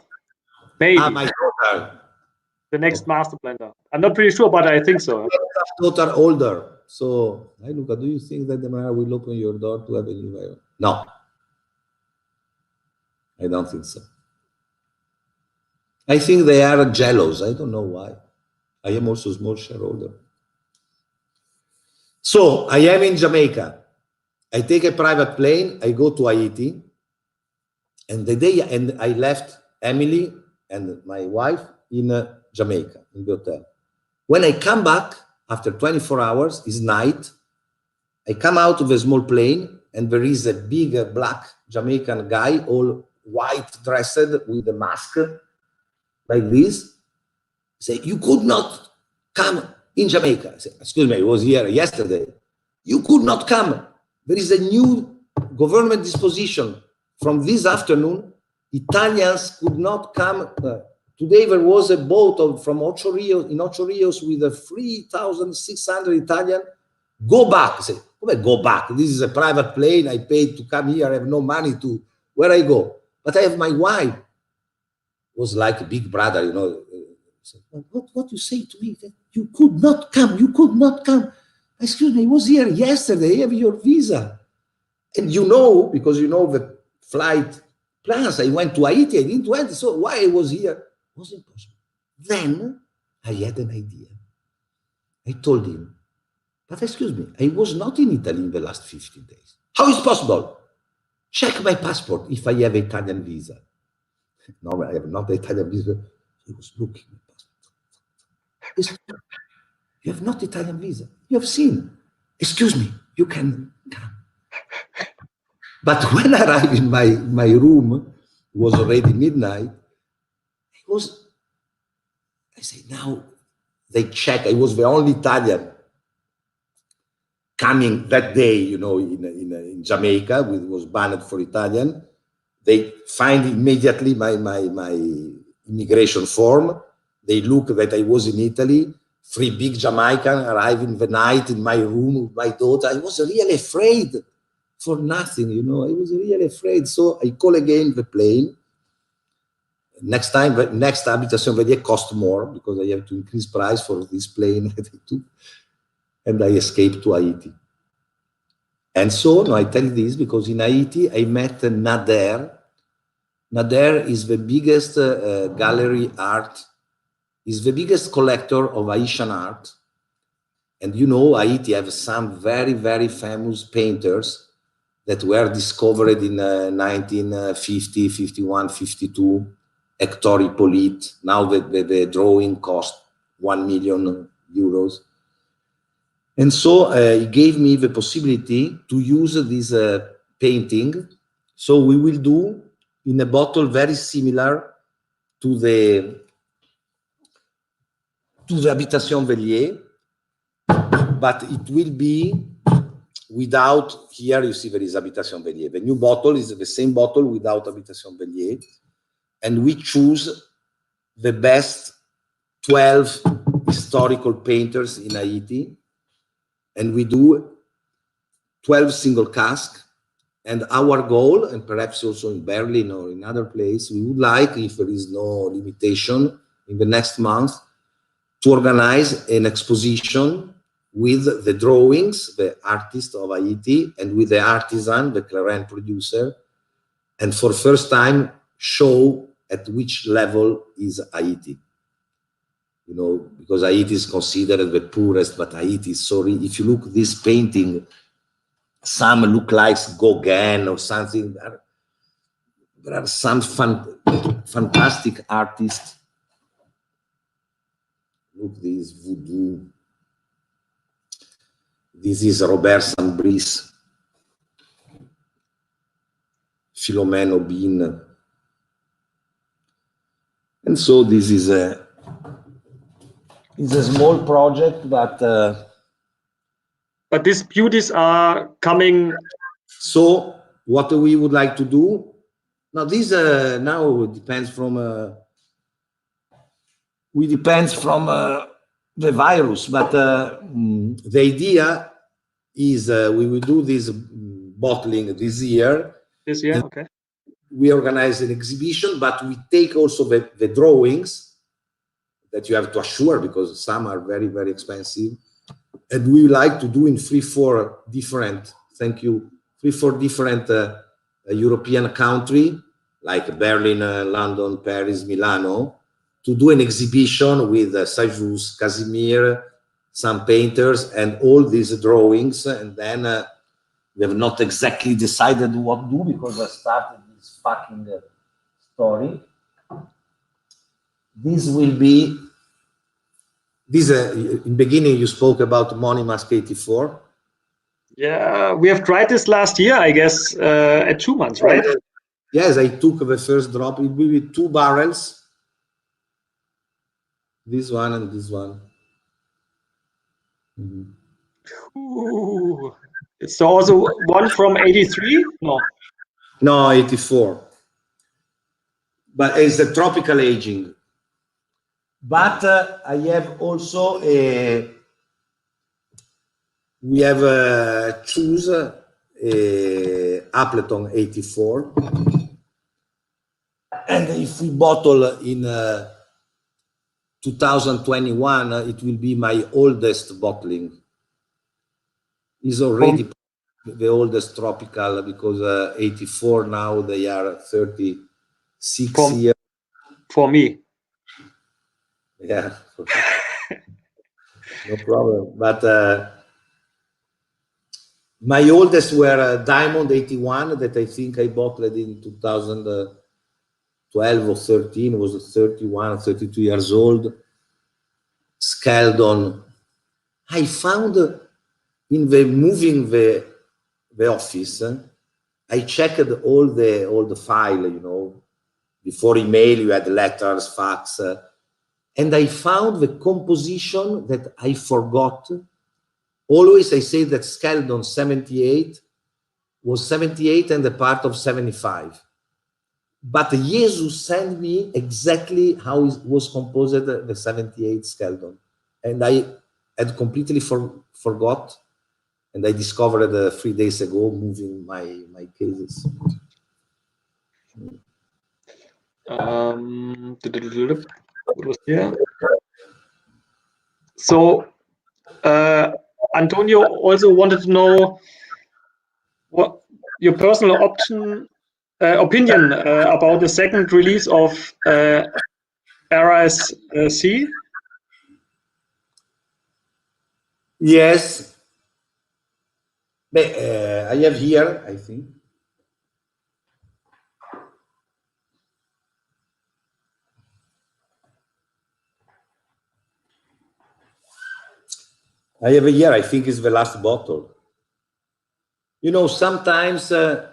Speaker 2: Maybe.
Speaker 3: My daughter.
Speaker 2: The next master blender. I'm not pretty sure, but I think so.
Speaker 3: Daughter older. So, hey, Luca, do you think that the Mara will open your door to have a new buyer? No. I don't think so. I think they are jealous. I don't know why. I am also a small shareholder. So, I am in Jamaica. I take a private plane. I go to Haiti. And the day, and I left Emily and my wife in Jamaica, in the hotel. When I come back, after 24 hours, it's night, I come out of a small plane, and there is a big black Jamaican guy, all white dressed with a mask, like this. Say, you could not come in Jamaica. I say, excuse me, I was here yesterday. You could not come. There is a new government disposition. From this afternoon, Italians could not come. Today there was a boat from Ocho Rios, in Ocho Rios with a 3,600 Italian. Go back. I say, go back. This is a private plane. I paid to come here. I have no money to, where I go? But I have my wife. It was like a big brother, you know. Said, what you say to me? That you could not come. You could not come. Excuse me, I was here yesterday. I have your visa. And you know, because you know the flight plans, I went to Haiti. I didn't went. So why I was here? It was impossible. Then I had an idea. I told him, but excuse me, I was not in Italy in the last 15 days. How is possible? Check my passport if I have Italian visa. No, I have not Italian visa. He was looking at my passport. He said, you have not Italian visa. You have seen. Excuse me, you can come. But when I arrived in my room, it was already midnight. I say, now they check. I was the only Italian coming that day, you know, in Jamaica, which was banned for Italian. They find immediately my immigration form. They look that I was in Italy. 3 big Jamaicans arrived in the night in my room with my daughter. I was really afraid for nothing, you know. I was really afraid. So I call again the plane. Next time, the next habitation vedier cost more because I have to increase price for this plane that I took. And I escaped to Haiti. And so, no, I tell you this because in Haiti, I met Nader. Nader is the biggest gallery art, is the biggest collector of Haitian art. And you know, Haiti have some very, very famous painters that were discovered in 1950, 51, 52. Hector Hippolyte. Now the drawing cost 1 million euros. And so he gave me the possibility to use this painting. So we will do in a bottle very similar to the Habitation Vellier, but it will be without, here you see there is Habitation Vellier. The new bottle is the same bottle without Habitation Vellier. And we choose the best 12 historical painters in Haiti. And we do 12 single cask. And our goal, and perhaps also in Berlin or in other place, we would like, if there is no limitation in the next month, to organize an exposition with the drawings, the artist of Haiti, and with the artisan, the Claren producer, and for first time show at which level is Haiti. You know, because Haiti is considered the poorest, but Haiti is sorry. If you look this painting, some look like Gauguin or something. There are some fantastic artists. Look, this voodoo. This is Robert Sambris, Philomène Aubin. And so this is a small project, but
Speaker 2: these beauties are coming.
Speaker 3: So what we would like to do now, this now depends from the virus, but the idea is we will do this bottling this year.
Speaker 2: This year, okay.
Speaker 3: We organize an exhibition, but we take also the drawings that you have to assure, because some are very, very expensive. And we like to do in 3-4 different, thank you, 3-4 different European countries, like Berlin, London, Paris, Milano, to do an exhibition with Sajus, Casimir, some painters, and all these drawings. And then we have not exactly decided what to do, because I started this fucking story. This will be, in beginning you spoke about Money Mask 84.
Speaker 2: Yeah, we have tried this last year, I guess, at 2 months, right?
Speaker 3: Yes, I took the first drop. It will be 2 barrels. This one and this one.
Speaker 2: Mm-hmm. Ooh. It's also one from 83?
Speaker 3: No, 84. But it's a tropical aging. But I have also we have choose Appleton 84. And if we bottle in 2021, it will be my oldest bottling. Is already the oldest tropical, because 84 now they are 36 years.
Speaker 2: For me.
Speaker 3: Yeah, no problem. But my oldest were Diamond 81 that I think I bottled in 2012 or 13. Was 31, 32 years old. Scaldon. I found in the moving the office, I checked all the file, you know. Before email, you had letters, fax, and I found the composition that I forgot. Always I say that Scaldon 78 was 78 and a part of 75. But Jesus sent me exactly how it was composed, the 78 Scaldon. And I had completely forgot. And I discovered 3 days ago, moving my cases.
Speaker 2: What was here? So Antonio also wanted to know what your personal opinion about the second release of RSC.
Speaker 3: Yes. But, I have here, I think. I have here, I think it's the last bottle. You know, sometimes I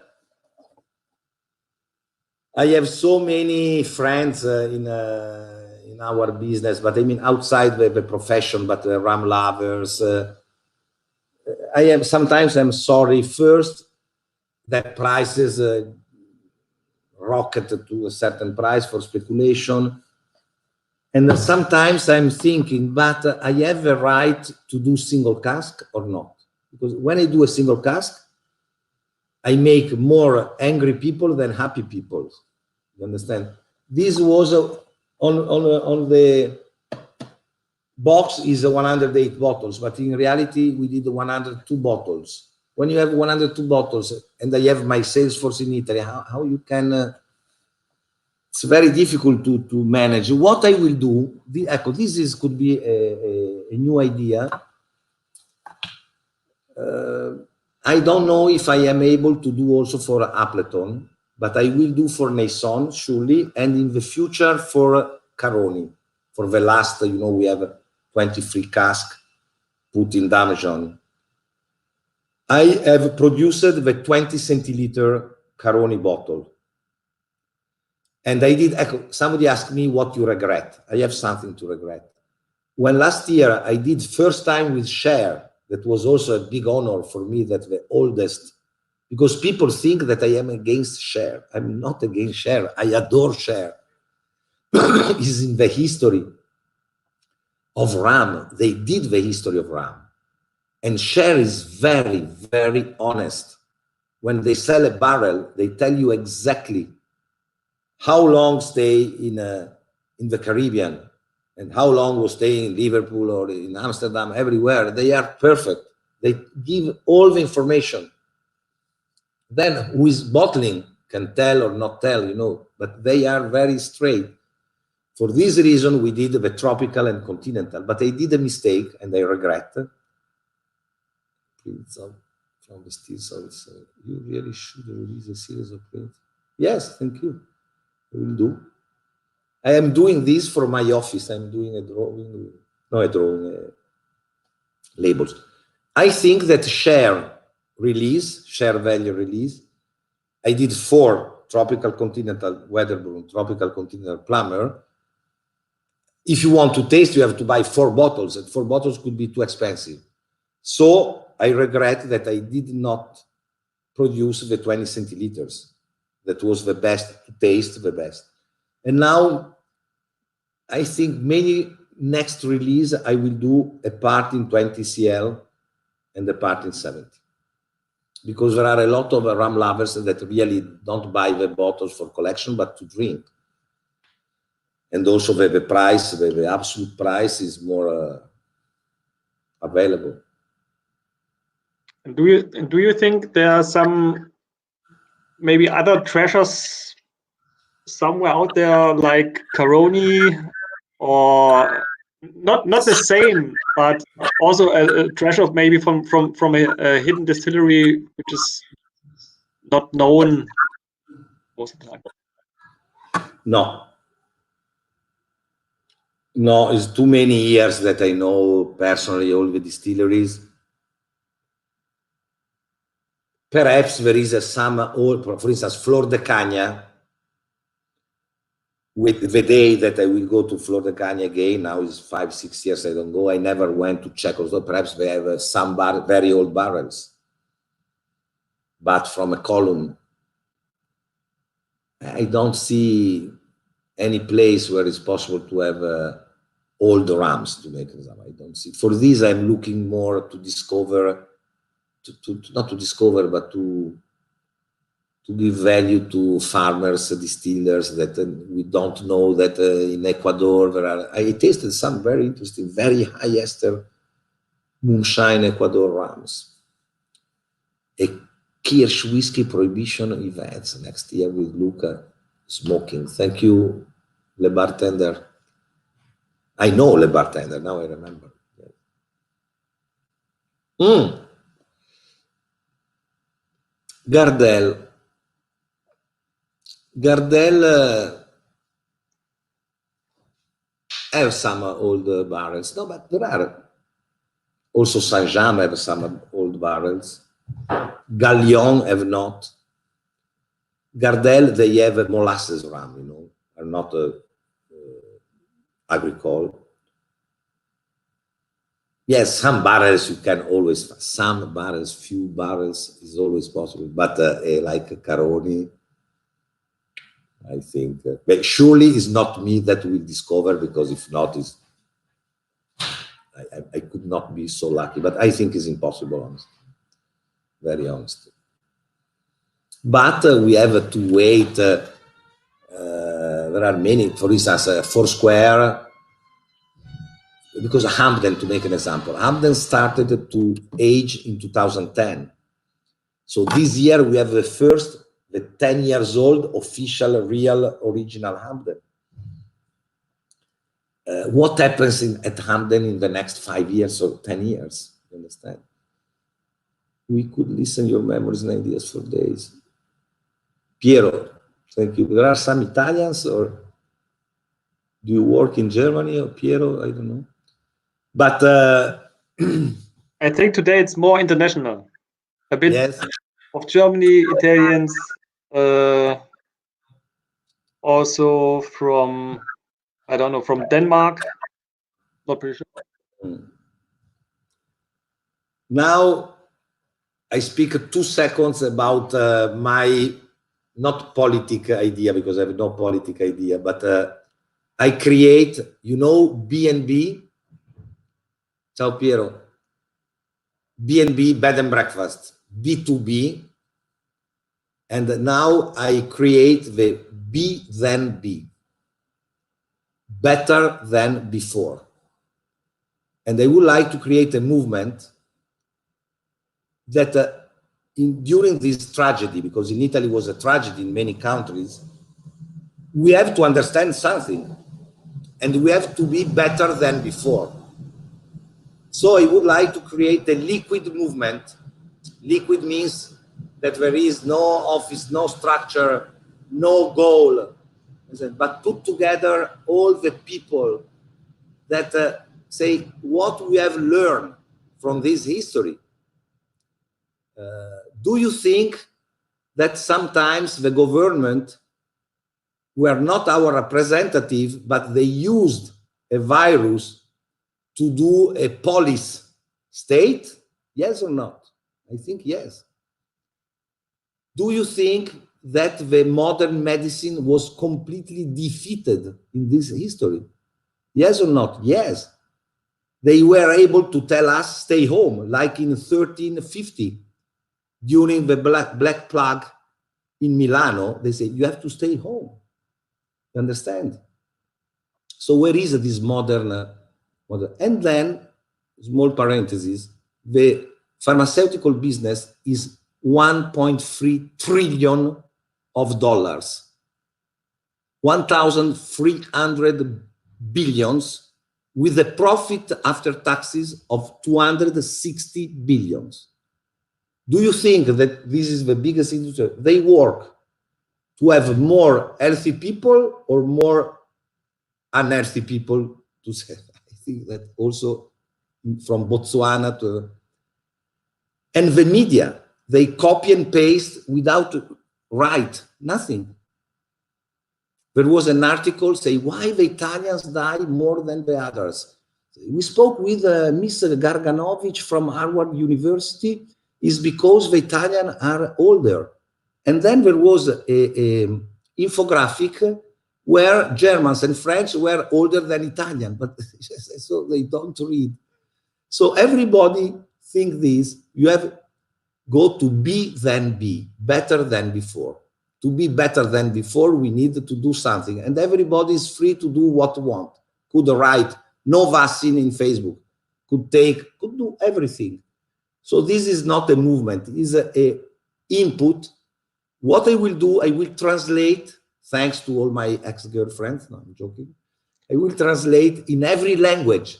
Speaker 3: have so many friends in our business, but I mean outside the profession, but rum lovers. Sometimes I'm sorry first that prices rocket to a certain price for speculation. And sometimes I'm thinking, but I have the right to do single cask or not? Because when I do a single cask, I make more angry people than happy people. You understand? This was on the box is 108 bottles, but in reality, we did 102 bottles. When you have 102 bottles and I have my sales force in Italy, how you can... it's very difficult to manage. What I will do, this could be a new idea. I don't know if I am able to do also for Appleton, but I will do for Nason, surely, and in the future for Caroni. For the last, you know, we have 23 cask put in Damajon. I have produced the 20 centiliter Caroni bottle. And I did, somebody asked me what you regret. I have something to regret. When last year I did first time with Cher, that was also a big honor for me, that the oldest, because people think that I am against Cher. I'm not against Cher. I adore Cher. It's in the history of rum. They did the history of rum. And Cher is very, very honest. When they sell a barrel, they tell you exactly how long stay in the Caribbean and how long was staying in Liverpool or in Amsterdam, everywhere. They are perfect. They give all the information. Then who is bottling can tell or not tell, you know, but they are very straight. For this reason, we did the tropical and continental, but I did a mistake and I regret. Prints from the steel solids. You really should release a series of prints. Yes, thank you. I will do. I am doing this for my office. I'm doing a drawing, labels. I think that share value release. I did 4 tropical continental Weatherburn, tropical continental plumber. If you want to taste, you have to buy 4 bottles, and 4 bottles could be too expensive. So I regret that I did not produce the 20 centiliters. That was the best to taste, the best. And now I think maybe next release, I will do a part in 20 CL and a part in 70. Because there are a lot of rum lovers that really don't buy the bottles for collection, but to drink. And also the price, the absolute price is more available.
Speaker 2: And do you think there are some maybe other treasures somewhere out there like Caroni, or not the same, but also a treasure maybe from a hidden distillery which is not known most of the time?
Speaker 3: No, it's too many years that I know personally all the distilleries. Perhaps there is some old, for instance, Flor de Caña. With the day that I will go to Flor de Caña again, now is 5-6 years I don't go. I never went to check also. Perhaps they have some very old barrels, but from a column. I don't see any place where it's possible to have old rums to make them. I don't see. For this, I'm looking more to discover, not to discover, but to give value to farmers, distillers that we don't know that in Ecuador there are. I tasted some very interesting, very high ester moonshine Ecuador rums. A Kirsch whiskey prohibition events next year with Luca smoking. Thank you, Le Bartender. I know Le Bartender, now I remember. Gardel. Gardel have some old barrels. No, but there are also Saint-Jean have some old barrels. Gallion have not. Gardel, they have a molasses rum, you know, are not agricole. Yes, some barrels you can always, some barrels, few barrels is always possible, but like Caroni, I think, but surely it's not me that will discover, because if not, I could not be so lucky, but I think it's impossible, honestly, very honest. But we have to wait. There are many, for instance, Foursquare, because Hamden, to make an example, Hamden started to age in 2010. So this year we have the 10 years old official, real, original Hamden. What happens at Hamden in the next 5 years or 10 years? You understand? We could listen your memories and ideas for days. Piero, thank you. There are some Italians, or do you work in Germany, or Piero? I don't know. But
Speaker 2: I think today it's more international. A bit
Speaker 3: yes.
Speaker 2: of Germany, Italians, also from, I don't know, from Denmark. Not pretty sure.
Speaker 3: Now I speak 2 seconds about my not politic idea, because I have no politic idea, but I create, you know, B&B. Ciao Piero. B&B, bed and breakfast, B2B. And now I create the B than B, better than before. And I would like to create a movement that during this tragedy, because in Italy was a tragedy in many countries, we have to understand something, and we have to be better than before. So I would like to create a liquid movement. Liquid means that there is no office, no structure, no goal, but put together all the people that say what we have learned from this history. Do you think that sometimes the government were not our representative, but they used a virus to do a police state? Yes or not? I think yes. Do you think that the modern medicine was completely defeated in this history? Yes or not? Yes. They were able to tell us stay home, like in 1350, during the Black Plague in Milano. They say you have to stay home. You understand? So where is this modern? And then, small parenthesis, the pharmaceutical business is $1.3 trillion, 1,300 billions, with a profit after taxes of 260 billions. Do you think that this is the biggest industry? They work to have more healthy people or more unhealthy people to say? I think that also from Botswana to, and the media, they copy and paste without write, nothing. There was an article say why the Italians die more than the others. We spoke with Miss Garganovich from Harvard University, is because the Italians are older. And then there was a infographic where Germans and French were older than Italian, but so they don't read. So everybody think this, you have go to B than B, better than before. To be better than before, we need to do something, and everybody is free to do what want. Could write no vaccine in Facebook, could do everything. So this is not a movement, it is a input. What I will do, I will translate, thanks to all my ex-girlfriends, no, I'm joking. I will translate in every language,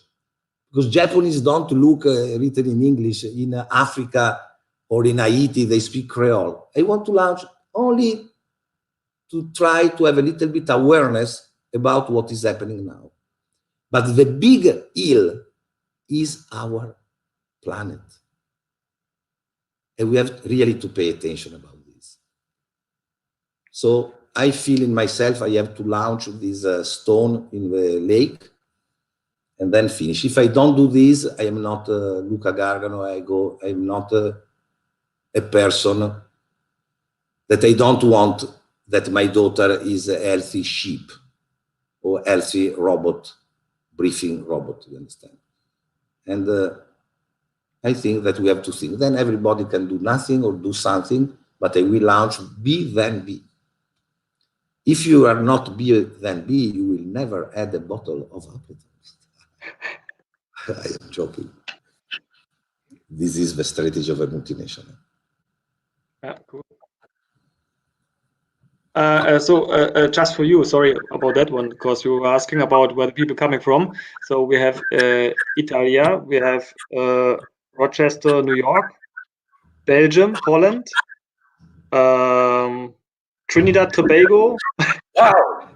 Speaker 3: because Japanese don't look written in English. In Africa or in Haiti, they speak Creole. I want to launch only to try to have a little bit awareness about what is happening now. But the big ill is our planet. And we have really to pay attention about this. So I feel in myself, I have to launch this stone in the lake and then finish. If I don't do this, I am not Luca Gargano. I'm not a person that I don't want that my daughter is a healthy sheep or healthy robot, breathing robot, you understand? And I think that we have to think. Then everybody can do nothing or do something, but I will launch be then be. If you are not be then be, you will never add a bottle of appetite. I am joking. This is the strategy of a multinational.
Speaker 2: Yeah, cool. Just for you, sorry about that one, because you were asking about where the people coming from. So we have Italia, we have Rochester, New York, Belgium, Holland, Trinidad, Tobago,
Speaker 3: Wow.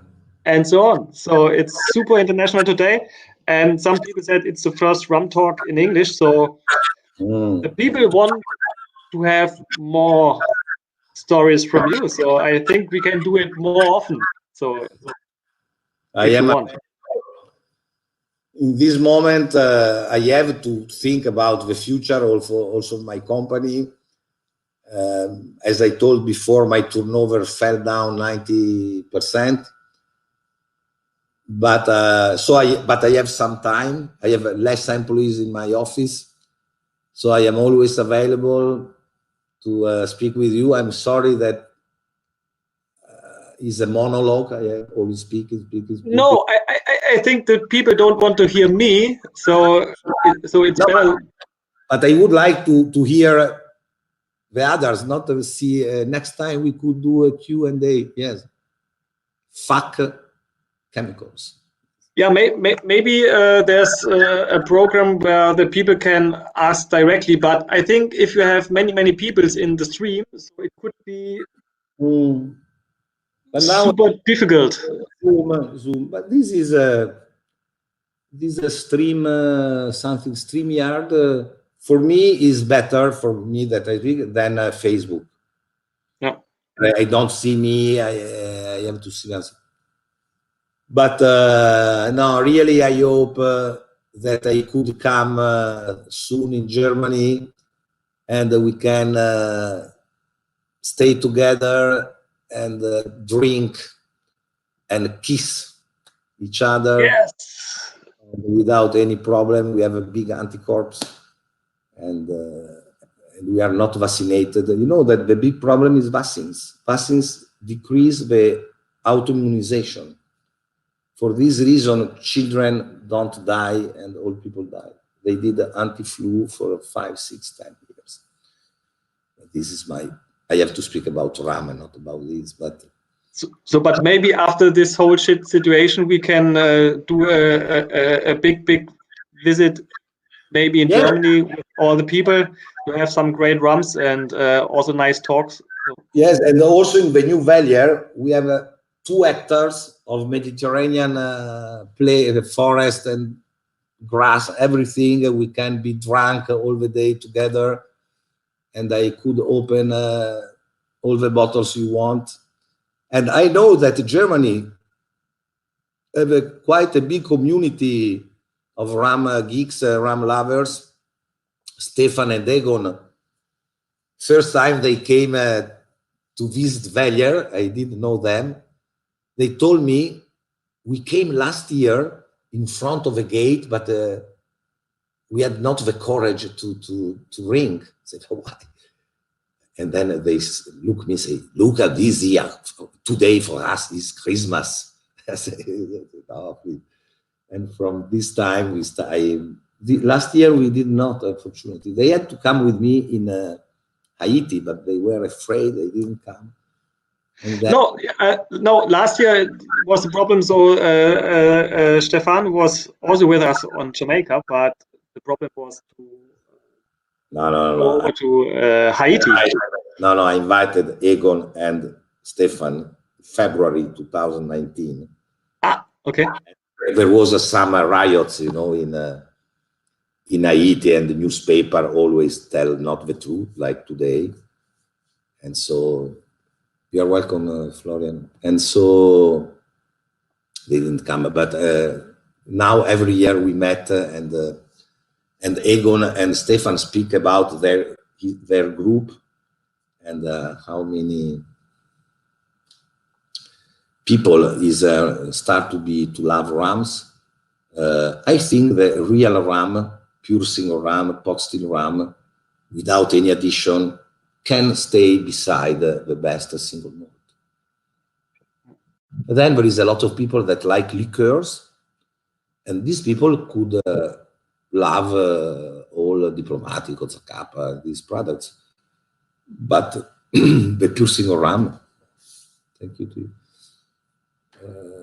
Speaker 2: and so on. So it's super international today. And some people said it's the first Rum Talk in English. So the people want to have more stories from you. So I think we can do it more often. So
Speaker 3: in this moment, I have to think about the future also my company. As I told before, my turnover fell down 90%. But I have some time. I have less employees in my office, so I am always available to speak with you. I'm sorry that is a monologue. I always speak.
Speaker 2: No, I think that people don't want to hear me, so it's better.
Speaker 3: But I would like to hear the others, not to see. Next time we could do a Q&A. Yes. Fuck chemicals.
Speaker 2: Yeah, maybe there's a program where the people can ask directly. But I think if you have many people in the stream, so it could be super difficult.
Speaker 3: Zoom. But this is a stream, something StreamYard. For me is better for me that I think than Facebook.
Speaker 2: Yeah.
Speaker 3: I don't see me. I have to see us. But no, really, I hope that I could come soon in Germany, and we can stay together and drink and kiss each other.
Speaker 2: Yes.
Speaker 3: Without any problem. We have a big anticorps, and we are not vaccinated. You know that the big problem is vaccines. Vaccines decrease the autoimmunization. For this reason, children don't die and old people die. They did the anti-flu for 5, 6, 10 years. This is I have to speak about Rum, not about this, but.
Speaker 2: But maybe after this whole shit situation, we can do a big visit, maybe in Germany with all the people. You have some great rums and also nice talks.
Speaker 3: Yes, and also in the New Valley, we have 2 hectares of Mediterranean the forest and grass, everything. We can be drunk all the day together, and I could open all the bottles you want. And I know that Germany have quite a big community of Rum geeks, Rum lovers. Stefan and Egon, first time they came to visit Valier, I didn't know them. They told me, we came last year in front of a gate, but we had not the courage to ring. I said, oh, why? And then they look at me and say, look at this year, today for us is Christmas. I said, oh, and from this time, last year we did not, unfortunately. They had to come with me in Haiti, but they were afraid, they didn't come.
Speaker 2: No, last year was the problem. So Stefan was also with us on Jamaica, but the problem was to
Speaker 3: No.
Speaker 2: over to Haiti.
Speaker 3: No, I invited Egon and Stefan February 2019.
Speaker 2: Ah, okay.
Speaker 3: There was some riots, you know, in Haiti, and the newspaper always tell not the truth, like today. And so, you are welcome, Florian. And so, they didn't come. But now every year we met, and Egon and Stefan speak about their group and how many people is start to love rums. I think the real rum, pure single rum, pot still rum, without any addition, can stay beside the best single malt. Then there is a lot of people that like liqueurs, and these people could love all Diplomatico, Zacapa, these products, but the pure single rum, thank you to you,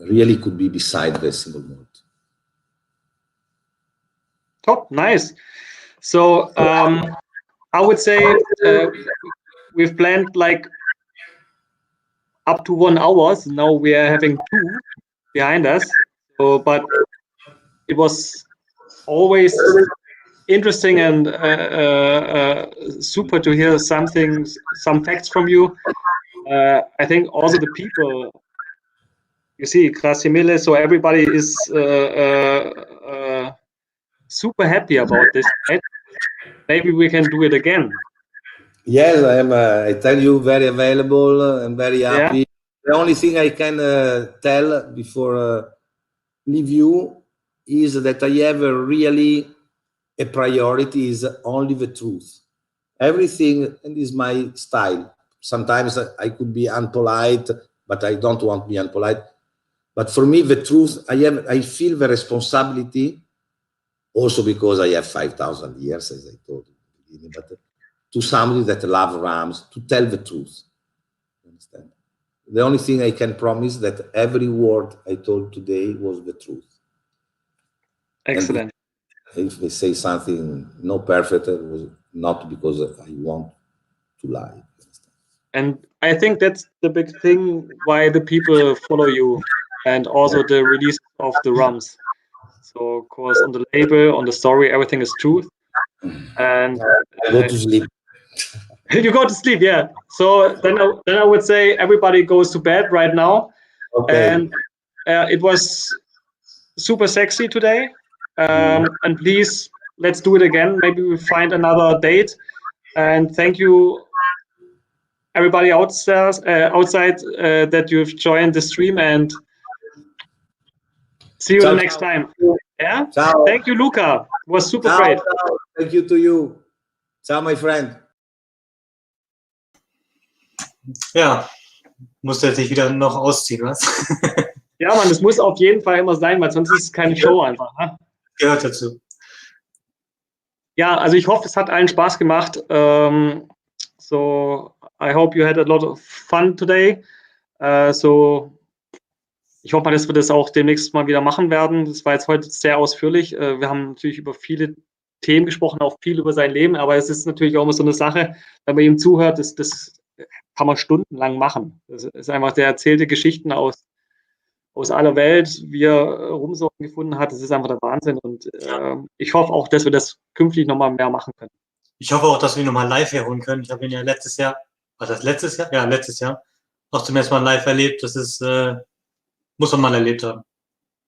Speaker 3: really could be beside the single malt.
Speaker 2: Top, nice. So I would say we've planned like up to 1 hour. So now we are having 2 behind us. So, but it was always interesting and super to hear some facts from you. I think also the people, you see, Krasimile, so everybody is super happy about this, right? Maybe we can do it again.
Speaker 3: Yes, I am. I tell you, very available and very happy. Yeah. The only thing I can tell before leave you is that I have really a priority is only the truth. Everything, and is my style. Sometimes I could be unpolite, but I don't want to be unpolite. But for me, the truth, I feel the responsibility, also because I have 5,000 years, as I told you, but to somebody that love rums, to tell the truth. Understand? The only thing I can promise that every word I told today was the truth.
Speaker 2: Excellent.
Speaker 3: And if they say something not perfect, it was not because I want to lie.
Speaker 2: And I think that's the big thing why the people follow you, and also the release of the rums. So of course on the label, on the story, everything is truth. And
Speaker 3: I go to sleep.
Speaker 2: You go to sleep, yeah. So then I would say everybody goes to bed right now. Okay. And it was super sexy today. And please, let's do it again. Maybe we find another date. And thank you, everybody outside that you've joined the stream, and see you the next time. Yeah.
Speaker 3: Ciao.
Speaker 2: Thank you, Luca. It was super great.
Speaker 3: Ciao. Thank you to you. Ciao, my friend.
Speaker 1: Ja, musst du jetzt nicht wieder noch ausziehen, was?
Speaker 2: Ja, Mann, das muss auf jeden Fall immer sein, weil sonst ist es keine Show einfach. Ne?
Speaker 1: Gehört dazu.
Speaker 2: Ja, also ich hoffe, es hat allen Spaß gemacht. So, I hope you had a lot of fun today. So, ich hoffe mal, dass wir das auch demnächst mal wieder machen werden. Das war jetzt heute sehr ausführlich. Wir haben natürlich über viele Themen gesprochen, auch viel über sein Leben, aber es ist natürlich auch immer so eine Sache, wenn man ihm zuhört, das kann man stundenlang machen. Das ist einfach, der erzählte Geschichten aus aller Welt, wie er Rumsorten gefunden hat. Das ist einfach der Wahnsinn. Und ich hoffe auch, dass wir das künftig nochmal mehr machen können.
Speaker 1: Ich hoffe auch, dass wir ihn nochmal live herholen können. Ich habe ihn ja letztes Jahr, war das letztes Jahr? Ja, letztes Jahr. Auch zum ersten Mal live erlebt. Das ist, muss man mal erlebt haben.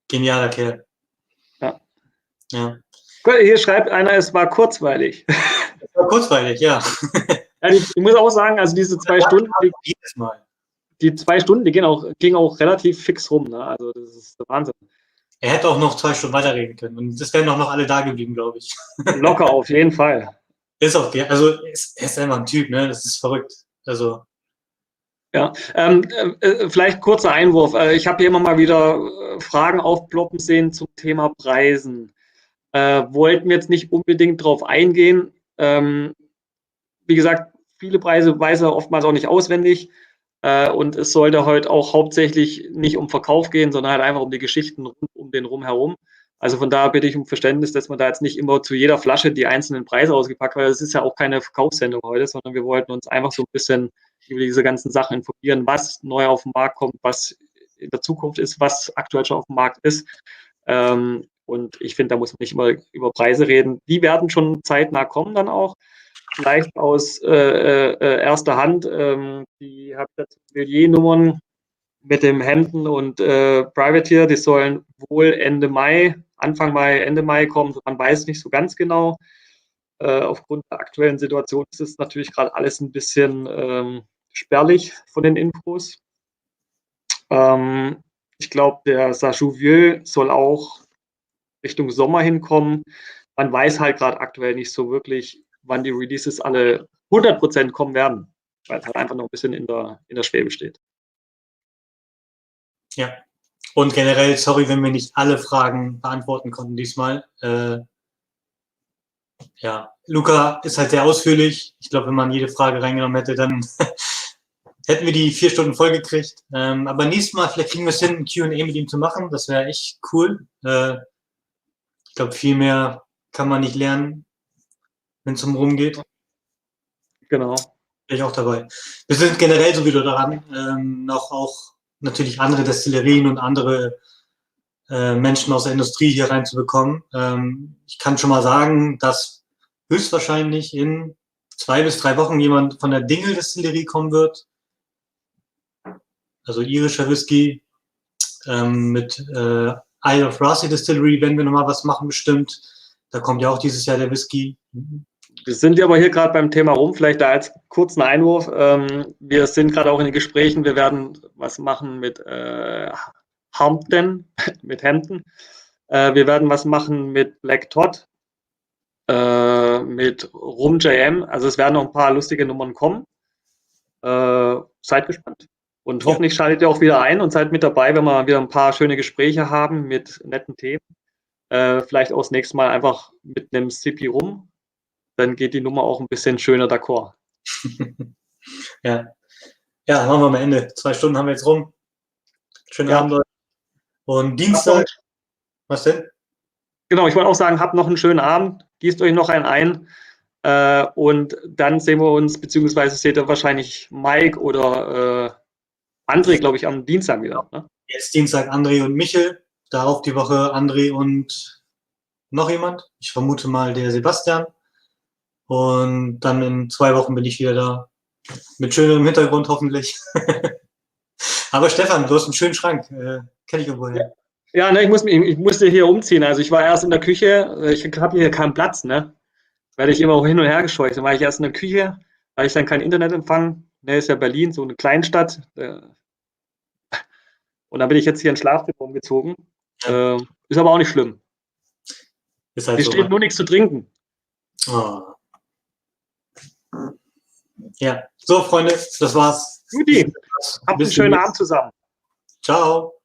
Speaker 1: Genialer Kerl.
Speaker 2: Ja.
Speaker 1: Ja.
Speaker 2: Gut, hier schreibt einer, es war kurzweilig.
Speaker 1: Es war kurzweilig, ja.
Speaker 2: Ja, ich muss auch sagen, also diese 2 Stunden,
Speaker 1: jedes Mal.
Speaker 2: Die 2 Stunden, die gingen auch relativ fix rum. Ne? Also das ist der Wahnsinn.
Speaker 1: Er hätte auch noch 2 Stunden weiterreden können. Und es wären noch alle da geblieben, glaube ich.
Speaker 2: Locker, auf jeden Fall.
Speaker 1: Ist auch, also er ist einfach ein Typ, ne? Das ist verrückt. Also.
Speaker 2: Ja, vielleicht kurzer Einwurf. Ich habe hier immer mal wieder Fragen aufploppen sehen zum Thema Preisen. Wollten wir jetzt nicht unbedingt drauf eingehen. Wie gesagt, viele Preise weiß er oftmals auch nicht auswendig. Und es sollte heute auch hauptsächlich nicht um Verkauf gehen, sondern halt einfach um die Geschichten um den Rum herum. Also von daher bitte ich um Verständnis, dass man da jetzt nicht immer zu jeder Flasche die einzelnen Preise ausgepackt, weil das ist ja auch keine Verkaufssendung heute, sondern wir wollten uns einfach so ein bisschen über diese ganzen Sachen informieren, was neu auf den Markt kommt, was in der Zukunft ist, was aktuell schon auf dem Markt ist. Und ich finde, da muss man nicht immer über Preise reden. Die werden schon zeitnah kommen dann auch. Vielleicht aus erster Hand. Die Habitat-Nummern mit dem Hemden und Privateer, die sollen wohl Ende Mai, Anfang Mai, Ende Mai kommen. Man weiß nicht so ganz genau. Aufgrund der aktuellen Situation ist es natürlich gerade alles ein bisschen spärlich von den Infos. Ich glaube, der Saint-Jouvieux soll auch Richtung Sommer hinkommen. Man weiß halt gerade aktuell nicht so wirklich, wann die Releases alle 100% kommen werden, weil es halt einfach noch ein bisschen in der Schwebe steht.
Speaker 1: Ja, und generell, sorry, wenn wir nicht alle Fragen beantworten konnten diesmal. Ja, Luca ist halt sehr ausführlich. Ich glaube, wenn man jede Frage reingenommen hätte, dann hätten wir die 4 Stunden voll gekriegt. Aber nächstes Mal, vielleicht kriegen wir es hin, ein Q&A mit ihm zu machen. Das wäre echt cool. Ich glaube, viel mehr kann man nicht lernen, wenn es um Rum geht.
Speaker 2: Genau.
Speaker 1: Bin ich auch dabei. Wir sind generell so wieder daran, noch auch natürlich andere Destillerien und andere Menschen aus der Industrie hier reinzubekommen. Ich kann schon mal sagen, dass höchstwahrscheinlich in 2 bis 3 Wochen jemand von der Dingle-Destillerie kommen wird. Also irischer Whisky. Mit Isle of Raasay Distillery werden wir nochmal was machen bestimmt. Da kommt ja auch dieses Jahr der Whisky.
Speaker 2: Wir sind ja aber hier gerade beim Thema Rum, vielleicht da als kurzen Einwurf. Wir sind gerade auch in den Gesprächen, wir werden was machen mit Hampton, mit Hampton. Wir werden was machen mit Black Todd, mit Rum JM. Also es werden noch ein paar lustige Nummern kommen. Seid gespannt. Und hoffentlich schaltet ihr auch wieder ein und seid mit dabei, wenn wir wieder ein paar schöne Gespräche haben mit netten Themen. Vielleicht auch das nächste Mal einfach mit einem Sippy rum. Dann geht die Nummer auch ein bisschen schöner d'accord.
Speaker 1: Ja. Ja, machen wir am Ende. 2 Stunden haben wir jetzt rum. Schönen Abend, Leute. Und Dienstag, was denn?
Speaker 2: Genau, ich wollte auch sagen, habt noch einen schönen Abend, gießt euch noch einen ein und dann sehen wir uns, beziehungsweise seht ihr wahrscheinlich Mike oder André, glaube ich, am Dienstag wieder. Ne?
Speaker 1: Jetzt Dienstag André und Michel, darauf die Woche André und noch jemand. Ich vermute mal der Sebastian. Und dann in 2 Wochen bin ich wieder da. Mit schönerem Hintergrund hoffentlich. Aber Stefan, du hast einen schönen Schrank. Kenn ich irgendwo her.
Speaker 2: Ja, ne, ich musste hier umziehen. Also ich war erst in der Küche, ich habe hier keinen Platz, ne? Werde ich immer auch hin und her gescheucht. Dann war ich erst in der Küche, weil ich dann kein Internetempfang. Ne, ist ja Berlin, so eine Kleinstadt. Und dann bin ich jetzt hier in den Schlafzimmer umgezogen.
Speaker 1: Ja.
Speaker 2: Ist aber auch nicht schlimm.
Speaker 1: Ist halt
Speaker 2: Hier
Speaker 1: so.
Speaker 2: steht nur nichts zu trinken.
Speaker 1: Oh. Ja, so Freunde, das war's.
Speaker 2: Juti, habt einen schönen Abend zusammen.
Speaker 1: Ciao.